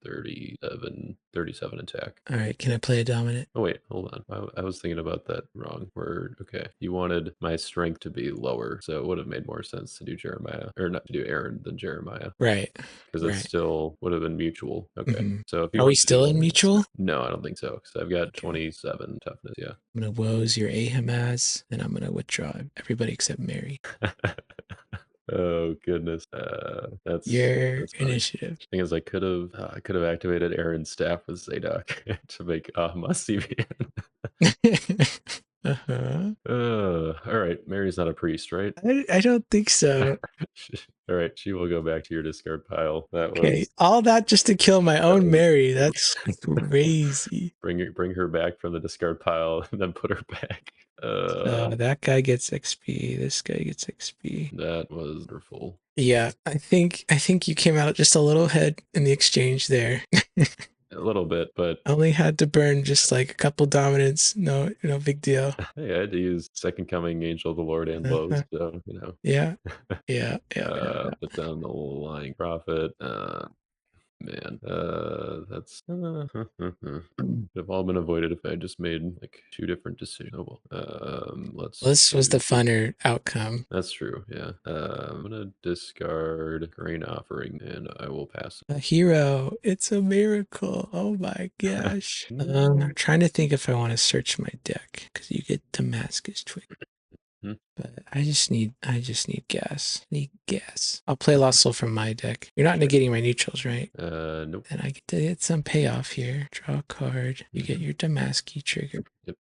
37 attack. All right. Can I play a dominant? Oh wait, hold on. I was thinking about that wrong. Word. Okay, you wanted my strength to be lower, so it would have made more sense to do Jeremiah, or not to do Aaron than Jeremiah, Right. because it Right. still would have been mutual. Okay, so if you Are we want to still in mutual? no, I don't think so, because I've got Okay. 27 toughness. Yeah. I'm going to woes your Ahamaz, and I'm going to withdraw everybody except Mary. Oh goodness. Your That's funny. initiative. Thing is, I could have activated Aaron's staff with Zadok to make Hamas CVN. Uh-huh. All right. Mary's not a priest, right? I don't think so. All right. She will go back to your discard pile. Okay, all that just to kill my That own was Mary. That's crazy. bring her back from the discard pile and then put her back. So that guy gets XP. This guy gets XP. That was wonderful. Yeah, I think you came out just a little ahead in the exchange there. A little bit, but Only had to burn just like a couple dominants. No big deal. hey, I had to use Second Coming, Angel of the Lord, and Lowe's, Uh-huh. so Yeah, yeah. put down the Lying Prophet. Man, that's have all been avoided if I just made like two different decisions. Oh well. Let's This was the do. funner outcome. That's true. Yeah. I'm gonna discard Grain Offering, and I will pass. A hero. It's a miracle. Oh my gosh. No. I'm trying to think if I want to search my deck because you get Damascus Twig. Hmm. But I just need gas. Need gas. I'll play Lost Soul from my deck. You're not Sure. negating my neutrals, right? Nope. And I get to get some payoff here. Draw a card. You get your Damascus trigger. Yep.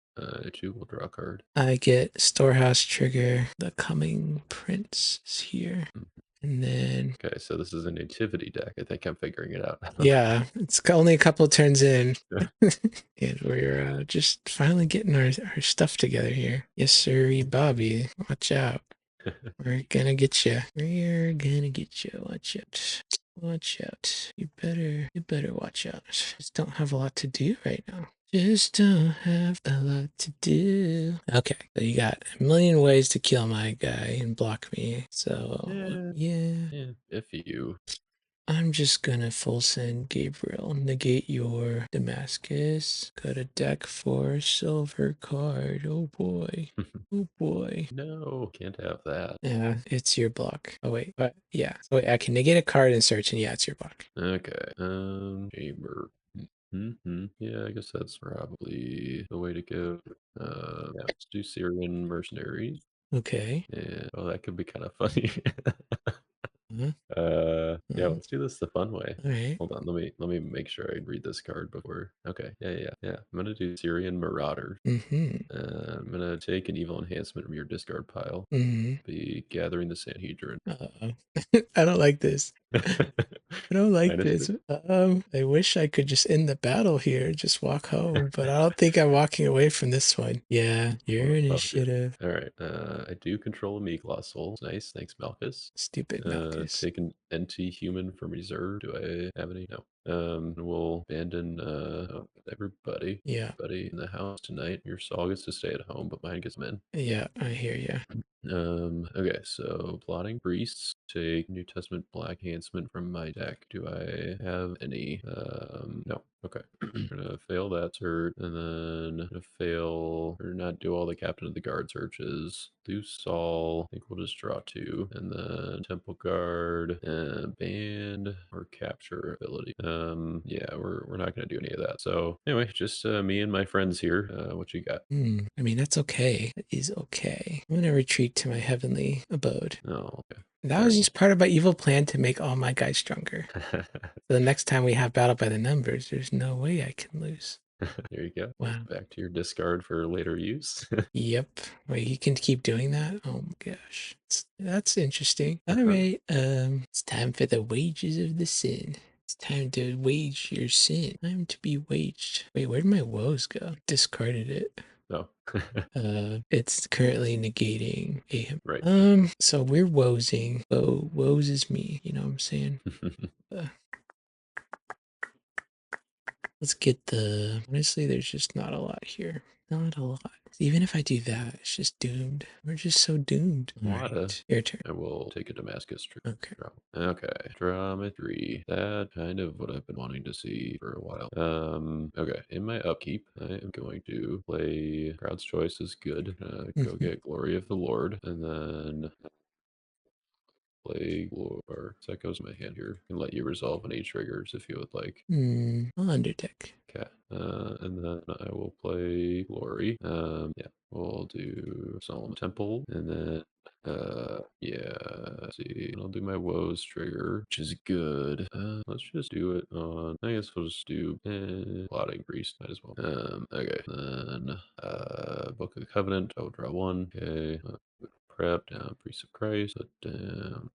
Two will draw a card. I get Storehouse trigger. The Coming Prince is here. Mhm. And then Okay, so this is a nativity deck. I think I'm figuring it out. yeah, it's only a couple turns in. And we're just finally getting our stuff together here. Yes, sir, Bobby. Watch out. We're gonna get you. We're gonna get you. Watch out. Watch out. You better watch out. Just don't have a lot to do right now. Just don't have a lot to do. Okay, so you got a million ways to kill my guy and block me. So, yeah. Yeah, if you. I'm just gonna full send Gabriel. Negate your Damascus. Got a deck for silver card. Oh boy. Oh boy. No, can't have that. Yeah, it's your block. Oh wait, but yeah. So wait, I can negate a card and search, and yeah, it's your block. Okay. Chamber. Yeah, I guess that's probably the way to go. Yeah, let's do Syrian mercenaries. Okay. And oh, that could be kind of funny. Uh, Yeah, uh, let's do this the fun way. all right. Hold on, let me make sure I read this card before. Okay, yeah. I'm gonna do Syrian Marauder. Mm-hmm. I'm gonna take an evil enhancement from your discard pile. Mm-hmm. Be Gathering the Sanhedrin. Uh-oh. I don't like this. I don't like Minus this. two. I wish I could just end the battle here, just walk home, but I don't think I'm walking away from this one. Yeah, your initiative. All right. I do control a meek lost soul. Nice. Thanks, Malchus. Stupid Malchus. Take an anti-human from reserve. Do I have any? No. We'll abandon everybody. Yeah, Everybody in the house tonight. Your Saul gets to stay at home, but mine gets men. yeah, I hear you. Okay, so plotting priests. Take New Testament Black Enhancement from my deck. Do I have any? No. Okay. Gonna fail that search, and then gonna fail or not do all the Captain of the Guard searches. Do Saul. I think we'll just draw two, and then Temple Guard and band or capture ability. Yeah, we're not gonna do any of that. So anyway, just me and my friends here. What you got? I mean, that's okay. That is okay. I'm gonna retreat to my heavenly abode. Oh, okay. That was just part of my evil plan to make all my guys stronger. So the next time we have battle by the numbers, there's no way I can lose. There you go. Wow. Back to your discard for later use. Yep. Wait, you can keep doing that? Oh my gosh. That's interesting. All right. It's time for the wages of the sin. It's time to wage your sin. Time to be waged. Wait, where'd my woes go? Discarded it. No. It's currently negating a Right. So we're wosing. Oh, woes is me. You know what I'm saying? Let's get the. Honestly, there's just not a lot here. Not a lot. Even if I do that, it's just doomed. We're just so doomed. All right, your turn. I will take a Damascus trip. Okay. Okay. Drama 3. That kind of what I've been wanting to see for a while. Okay. In my upkeep, I am going to play Crowd's Choice is good. Go get Glory of the Lord, and then play or so that goes in my hand here. And let you resolve any triggers if you would like. I'll underdeck. Okay. And then I will play Glory. Yeah, we'll do Solemn Temple, and then yeah, let's see. I'll do my woes trigger, which is good. Let's just do it on. I guess we'll just do plotting priest. Might as well. Okay. Then Book of the Covenant. I will draw one. Okay. Prep down Priest of Christ. Put down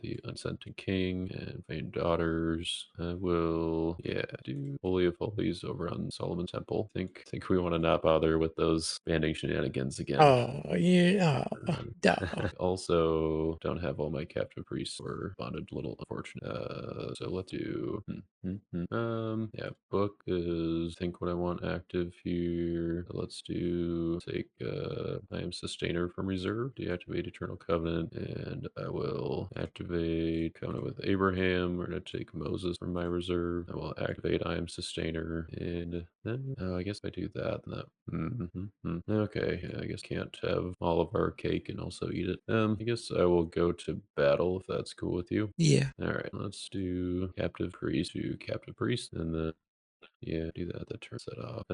the Unscented King and Vain Daughters. I will, yeah, do Holy of Holies over on Solomon Temple. Think we want to not bother with those banding shenanigans again. Oh, yeah. Oh, duh. Also, don't have all my captive priests or bonded. Little unfortunate. So let's do. Yeah, book is. Think what I want active here. Let's do. Take. I am sustainer from reserve. Deactivate Eternal Covenant, and I will activate Covenant with Abraham. We're gonna take Moses from my reserve. I will activate I am sustainer, and then I guess if I do that. Then that. Okay, yeah, I guess can't have all of our cake and also eat it. I guess I will go to battle if that's cool with you. Yeah. All right, let's do captive priest to captive priest, and then yeah, do that. That turns that off.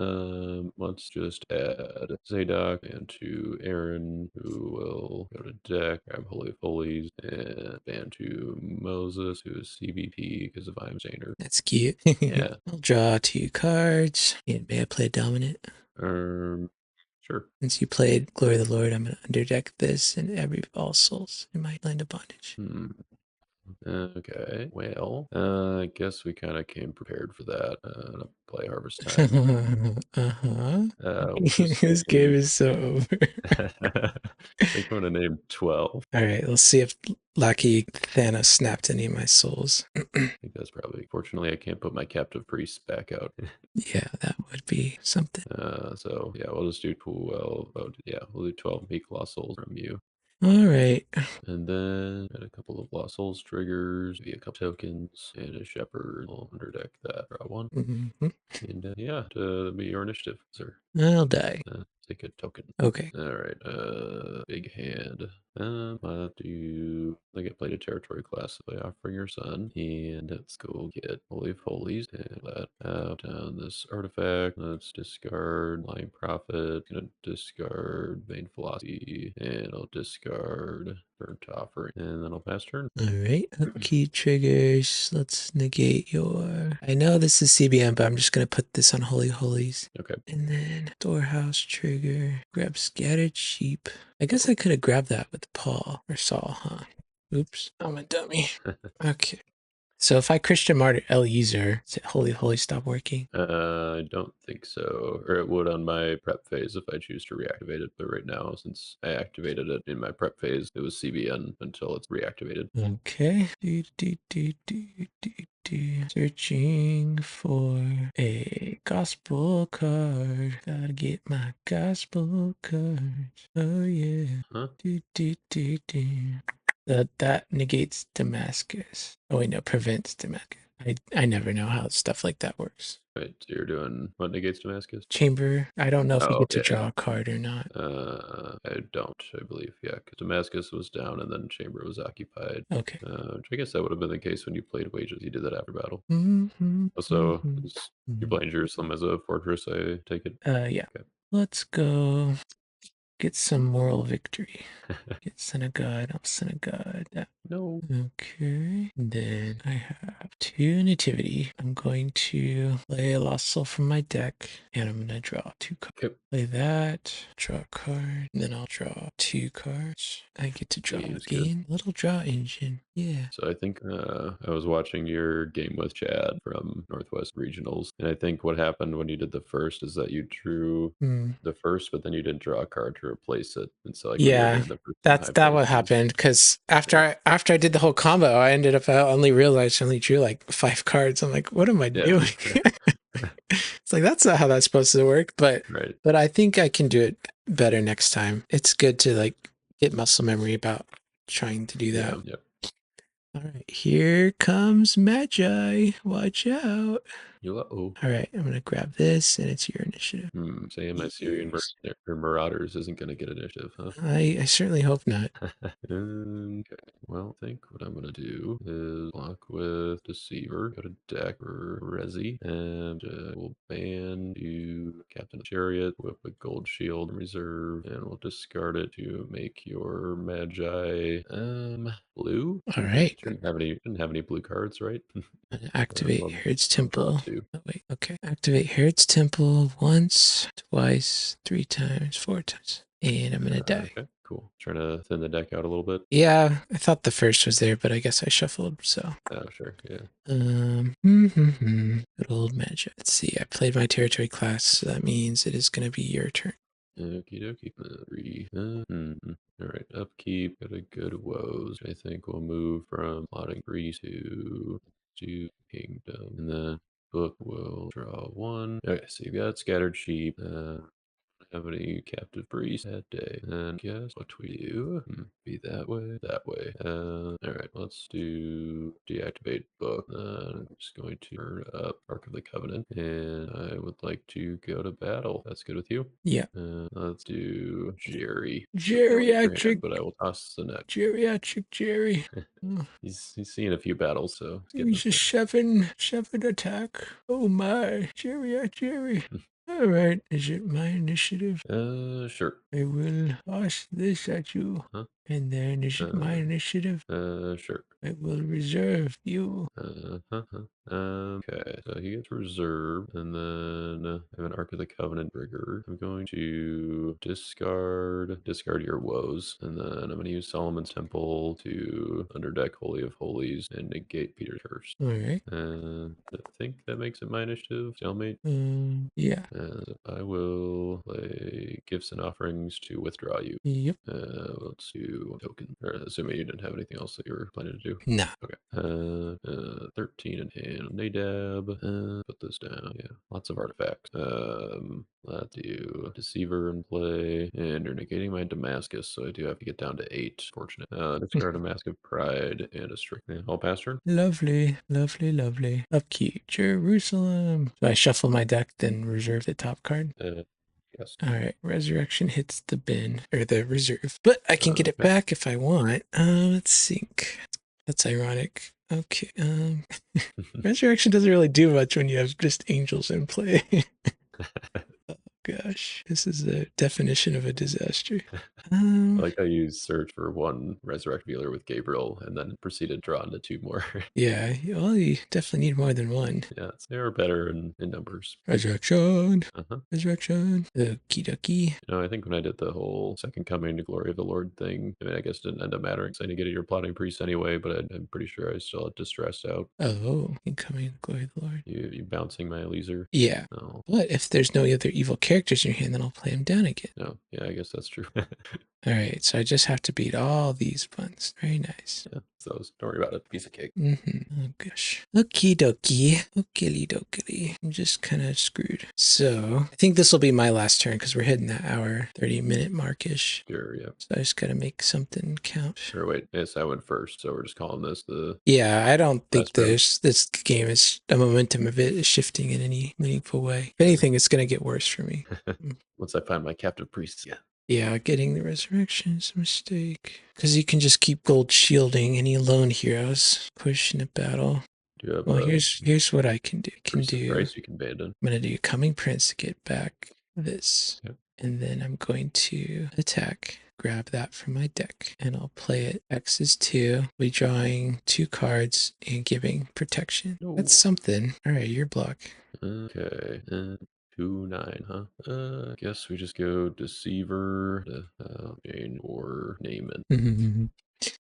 Let's just add Zadok and to Aaron, who will go to deck, grab Holy of Holies, and ban to Moses, who is CBP because of I'm Zaner. That's cute. Yeah. I'll draw 2 cards. And may I play Dominant? Sure. Since you played Glory of the Lord, I'm going to underdeck this and every all souls in my land of bondage. Okay. Well, I guess we kind of came prepared for that. Play Harvest Time. We'll just This game name. is so over. I think I'm gonna name 12. All right, let's see if Lucky Thanos snapped any of my souls. I think that's probably. Fortunately, I can't put my captive priests back out. Yeah, that would be something. So yeah, we'll just do 12. Oh, yeah, we'll do 12 meek lost souls from you. All right. And then add a couple of lost souls triggers, be a couple tokens, and a shepherd. We'll underdeck that. Draw one. Mm-hmm. And yeah, to be your initiative, sir. I'll die. Take a token. Okay. All right. Big hand. I get played a territory class by offering your son, and let's go get Holy of Holies and let out down this artifact. Let's discard Lying Prophet. Gonna discard Vain Philosophy, and I'll discard Burnt Offering, and then I'll pass turn. All right. Key triggers. Let's negate your. I know this is CBM, but I'm just gonna put this on Holy Holies. Okay. And then Storehouse trigger. Grab Scattered Sheep. I guess I could have grabbed that with Paul or Saul, huh? Oops. I'm a dummy. Okay. So if I Christian Martyr Eliezer, is it Holy Holy stop working? I don't think so. Or it would on my prep phase if I choose to reactivate it. But right now, since I activated it in my prep phase, it was CBN until it's reactivated. Okay. Searching for a gospel card. Gotta get my gospel cards. Oh yeah. Huh? That negates Damascus. Oh wait, no, prevents Damascus. I never know how stuff like that works. Right, so you're doing what negates Damascus? Chamber. I don't know if you Oh, get to yeah. draw a card or not. I don't, I believe. Yeah, because Damascus was down and then Chamber was occupied. Okay. Which I guess that would have been the case when you played Wages. You did that after battle. Mm-hmm, Also, mm-hmm. you're playing Jerusalem as a fortress, I take it? Yeah. Okay. Let's go get some moral victory. Get Son of God. I'm Son of God. No. Okay. Then I have 2 nativity. I'm going to play a lost soul from my deck, and I'm gonna draw 2 cards. Okay. Play that, draw a card, and then I'll draw 2 cards. I get to draw Seems again. Little draw engine. Yeah. So I think I was watching your game with Chad from Northwest Regionals, and I think what happened when you did the first is that you drew the first, but then you didn't draw a card to replace it, and so like when you were Yeah, getting the first that's high that what prices. happened. Because Yeah. after I did the whole combo, I ended up I only realized I only drew like 5 cards. I'm like, what am I Yeah. doing? It's like that's not how that's supposed to work. But Right. I think I can do it better next time. It's good to like get muscle memory about trying to do that. Yeah. Yep. All right, here comes Magi. Watch out. Oh. All right, I'm gonna grab this, and it's your initiative. Saying my Syrian Marauders isn't going to get initiative, huh? I certainly hope not. Okay. well, I think what I'm gonna do is block with Deceiver, go to deck for Resi, and we'll ban you Captain of Chariot with a gold shield in reserve, and we'll discard it to make your Magi blue. All right. Shouldn't have any blue cards, right? Activate Well, Herod's I'll draw Temple. 2. Oh, wait, okay. Activate Herod's Temple once, twice, 3 times, 4 times. And I'm gonna die. Okay, cool. Trying to thin the deck out a little bit. Yeah, I thought the first was there, but I guess I shuffled, so. Oh, sure, yeah. Good old Manger. Let's see, I played my territory class, so that means it is gonna be your turn. Okie dokie. All right, upkeep. Got a good woes. I think we'll move from plotting Greece to kingdom, and then book will draw 1. Okay, so you got scattered sheep. Have any captive priests that day? And guess what we do? Be that way, that way. All right, let's do deactivate book. I'm just going to turn up Ark of the Covenant, and I would like to go to battle. That's good with you? Yeah. Let's do Jerry. Geriatric, But I will toss the neck. geriatric Jerry. Oh, He's seen a few battles, so he's getting he's up a there. seven attack. Oh my, Jerry. All right, is it my initiative? Sure. I will toss this at you. Huh? And then is it my initiative? Sure. I will reserve you. Okay, so he gets reserved, and then I have an Ark of the Covenant trigger. I'm going to discard your woes, and then I'm going to use Solomon's Temple to underdeck Holy of Holies and negate Peter's Curse. All right. And I think that makes it my initiative. Stalemate. Yeah. And I will play gifts and offerings to withdraw you. Yep. Let's do token. Or assuming you didn't have anything else that you were planning to do. Nah. Okay. 13 in hand. Nadab. Put this down. Yeah. Lots of artifacts. Let's do Deceiver in play. And you're negating my Damascus, so I do have to get down to 8. Fortunate. Discard a Mask of Pride and a Strict. Yeah, all pass turn. Lovely. Upkeep. Jerusalem. So I shuffle my deck, then reserve the top card. Yes. All right. Resurrection hits the bin or the reserve, but I can get it Okay. back if I want. Let's think. That's ironic. Okay. Resurrection doesn't really do much when you have just angels in play. Gosh, this is the definition of a disaster. I like how you search for one resurrect dealer with Gabriel and then proceeded to draw into 2 more. Yeah, well, you definitely need more than one. Yeah, they are better in numbers. Resurrection. Uh-huh. Resurrection. Okie dokie. I think when I did the whole second coming to glory of the Lord thing, I mean, I guess it didn't end up mattering because I didn't get your plotting priest anyway, but I'm pretty sure I still had distress out. Oh, incoming glory of the Lord. You bouncing my Eliezer? Yeah. Oh. But if there's no other evil characters in your hand, then I'll play them down again. No, yeah, I guess that's true. All right, so I just have to beat all these ones. Very nice. Yeah, so don't worry about it. Piece of cake. Oh gosh. Okie dokie. Okily dokily. I'm just kind of screwed. So I think this will be my last turn because we're hitting that hour 30-minute markish. Sure, yeah. So I just gotta make something count. Or wait, yes, I went first, so we're just calling this the Yeah, I don't think last round. this game is the momentum of it is shifting in any meaningful way. If anything, it's gonna get worse for me. Once I find my captive priest, yeah. Yeah, getting the resurrection is a mistake. Because you can just keep gold shielding any lone heroes push in a battle. Do you have Well, here's what I can do. priest of Christ you can abandon? I'm gonna do Coming Prince to get back this. Yep. And then I'm going to attack, grab that from my deck, and I'll play it. X is 2. We're drawing 2 cards and giving protection. No. That's something. All right, your block. Okay. 2-9, huh? Guess we just go Deceiver, Jane, or Naaman.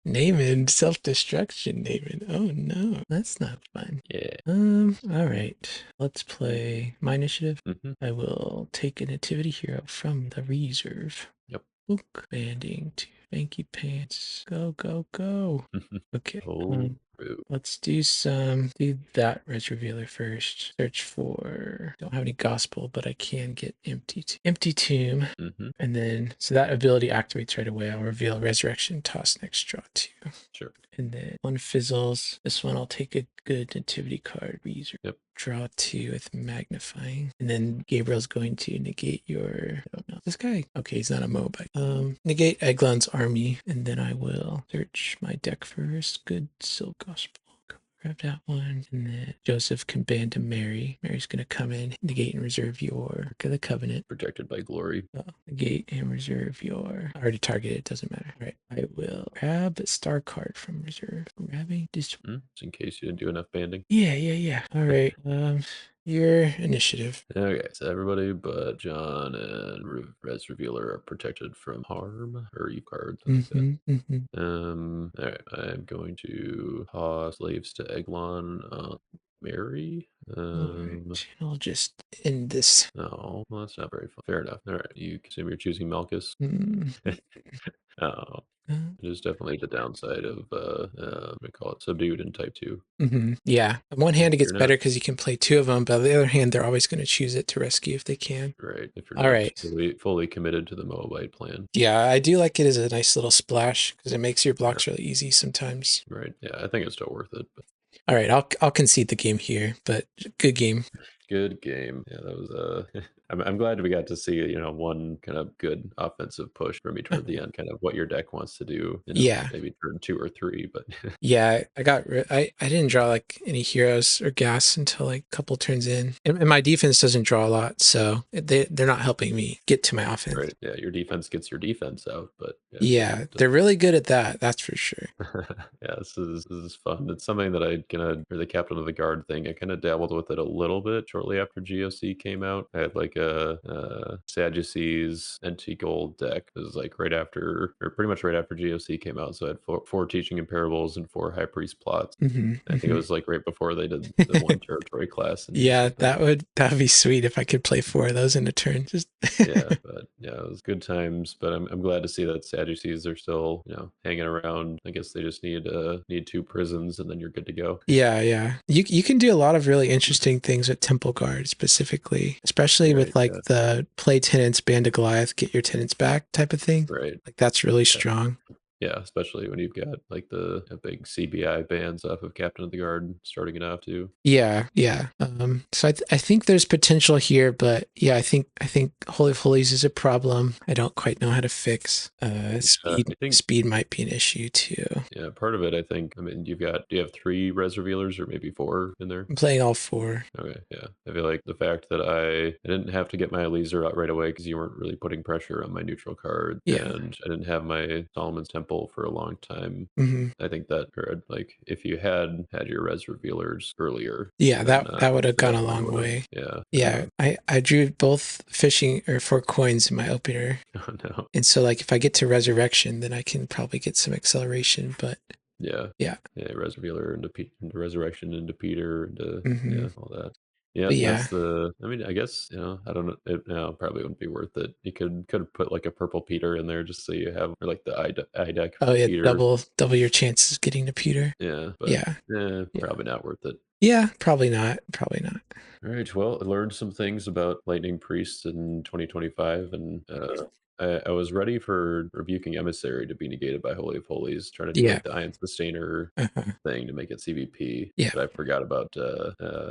Naaman, self-destruction, Naaman. Oh no, that's not fun. Yeah. All right. Let's play my initiative. Mm-hmm. I will take a nativity hero from the reserve. Yep. Book banding to Fanky Pants. Go. Okay. Oh, Let's do that res revealer first. Search for, don't have any gospel, but I can get empty tomb. And then, so that ability activates right away. I'll reveal resurrection, toss next draw 2. Sure. And then one fizzles. This one I'll take a good nativity card, reserve. Yep. draw 2 with magnifying. And then Gabriel's going to negate your, I don't know, this guy. Okay, he's not a Moabite. Negate Eglon's army, and then I will search my deck first. Good Silk Gospel. Grab that one, and then Joseph can band to Mary. Mary's gonna come in, negate and reserve your Ark of the Covenant. Protected by glory. Negate and reserve your. I already targeted. It doesn't matter. All right, I will grab a star card from reserve. Grabbing this. Just in case you didn't do enough banding. Yeah. All right. Your initiative. Okay, so everybody but John and Res Revealer are protected from harm or Eve cards. All right, I'm going to toss slaves to Eglon. Mary. All right. I'll just end this. Oh, well, that's not very fun. Fair enough. All right, you assume you're choosing Malchus. Oh, it is definitely the downside of we call it subdued in type 2. Yeah. On one hand, it gets You're better not because you can play 2 of them, but on the other hand, they're always going to choose it to rescue if they can. right if you're All not right. fully committed to the Moabite plan. Yeah, I do like it as a nice little splash because it makes your blocks really easy sometimes. Right. Yeah, I think it's still worth it. But All right, I'll concede the game here, but good game. good game. Yeah, that was I'm glad we got to see one kind of good offensive push from me toward the end, kind of what your deck wants to do. Yeah. Maybe turn 2 or 3, but Yeah, I didn't draw like any heroes or gas until like a couple turns in, and my defense doesn't draw a lot, so they're not helping me get to my offense. right. Yeah, your defense gets your defense out, but Yeah, they're really good at that. That's for sure. yeah, this is fun. It's something that or the Captain of the Guard thing. I kind of dabbled with it a little bit shortly after GOC came out. I had like a Sadducees NT Gold deck. It was like right after, or pretty much right after GOC came out. So I had four teaching in parables and 4 high priest plots. I think it was like right before they did the 1 territory class. Yeah, that'd be sweet if I could play 4 of those in a turn. Just yeah, but yeah, it was good times. But I'm glad to see that Sadducees are still hanging around. I guess they just need 2 prisons and then you're good to go. Yeah. You can do a lot of really interesting things with Temple Guard specifically, especially with like the play tenants, band of Goliath, get your tenants back type of thing. Right. Like that's really strong. Yeah, especially when you've got like the big CBI bands off of Captain of the Guard starting it off too. Yeah. So I think there's potential here, but yeah, I think Holy of Holies is a problem. I don't quite know how to fix. Speed might be an issue too. Yeah, part of it, I think. I mean, do you have 3 Res Revealers or maybe 4 in there? I'm playing all 4. Okay, yeah. I feel like the fact that I didn't have to get my Eliezer out right away because you weren't really putting pressure on my neutral card, and I didn't have my Solomon's Temple for a long time. I think that, or like, if you had your Res Revealers earlier, that would have gone a long way. Yeah. I drew both fishing or 4 coins in my opener. Oh no. And so like if I get to resurrection, then I can probably get some acceleration, but yeah, Res Revealer into resurrection into Peter into all that. Yeah, that's I mean, I guess, I don't know. It probably wouldn't be worth it. You could have put like a purple Peter in there just so you have, or like the eye deck. Oh yeah, Peter. double your chances of getting to Peter. Yeah, but probably not worth it. Yeah, probably not. All right, well, I learned some things about Lightning Priests in 2025, and I was ready for Rebuking Emissary to be negated by Holy of Holies, trying to do like the Iron Sustainer thing to make it CVP. Yeah. But I forgot about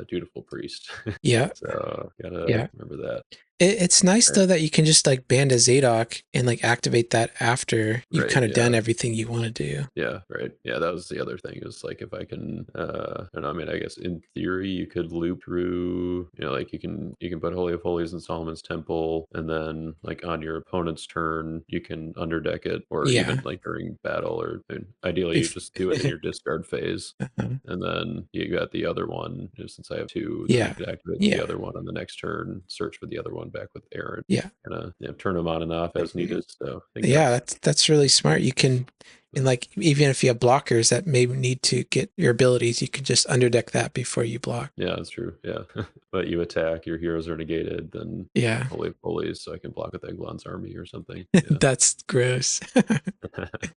Dutiful Priest. Yeah. So gotta remember that. It's nice though that you can just like band a Zadok and like activate that after you've kind of done everything you want to do. Yeah, right. Yeah, that was the other thing. Is like if I can, I don't know. I mean, I guess in theory you could loop through. Like you can put Holy of Holies in Solomon's Temple, and then like on your opponent's turn you can underdeck it, or even like during battle, or ideally you just do it in your discard phase, and then you got the other one. Since I have 2, then you could activate the other one on the next turn. Search for the other one back with Aaron. Kind of turn them on and off as needed. So I think that's really smart. You can, and like even if you have blockers that may need to get your abilities, you can just underdeck that before you block. Yeah, that's true. Yeah, but you attack, your heroes are negated, then Holy of Holies, so I can block with Eglon's army or something. Yeah. That's gross.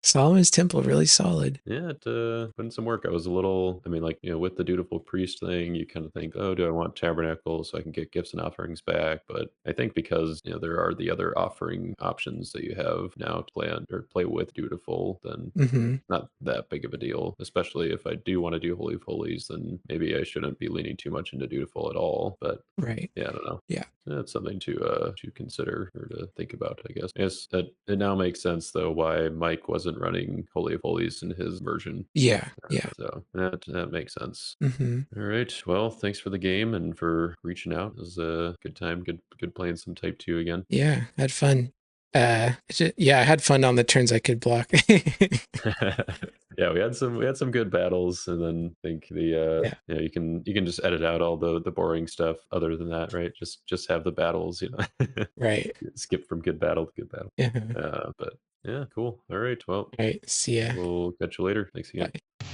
Solomon's Temple, really solid. Yeah, it put in some work. I was a little, I mean, like, with the Dutiful Priest thing, you kind of think, oh, do I want Tabernacle so I can get gifts and offerings back? But I think because, there are the other offering options that you have now to play on or play with Dutiful, then then Mm-hmm. not that big of a deal. Especially if I do want to do Holy of Holies, then maybe I shouldn't be leaning too much into Dutiful at all. But Right. yeah, I don't know. Yeah. That's something to consider or to think about, I guess. Yes, it now makes sense though why Mike wasn't running Holy of Holies in his version. Yeah. Yeah. So that makes sense. Mm-hmm. All right. Well, thanks for the game and for reaching out. It was a good time. Good playing some Type 2 again. Yeah. Had fun. Yeah, I had fun on the turns I could block. Yeah, we had some good battles, and then I think Yeah. you can just edit out all the boring stuff other than that, right? Just have the battles, Right. skip from good battle to good battle. Yeah. But yeah, cool. All right. Well, All right. See ya. we'll catch you later. Thanks again. Bye.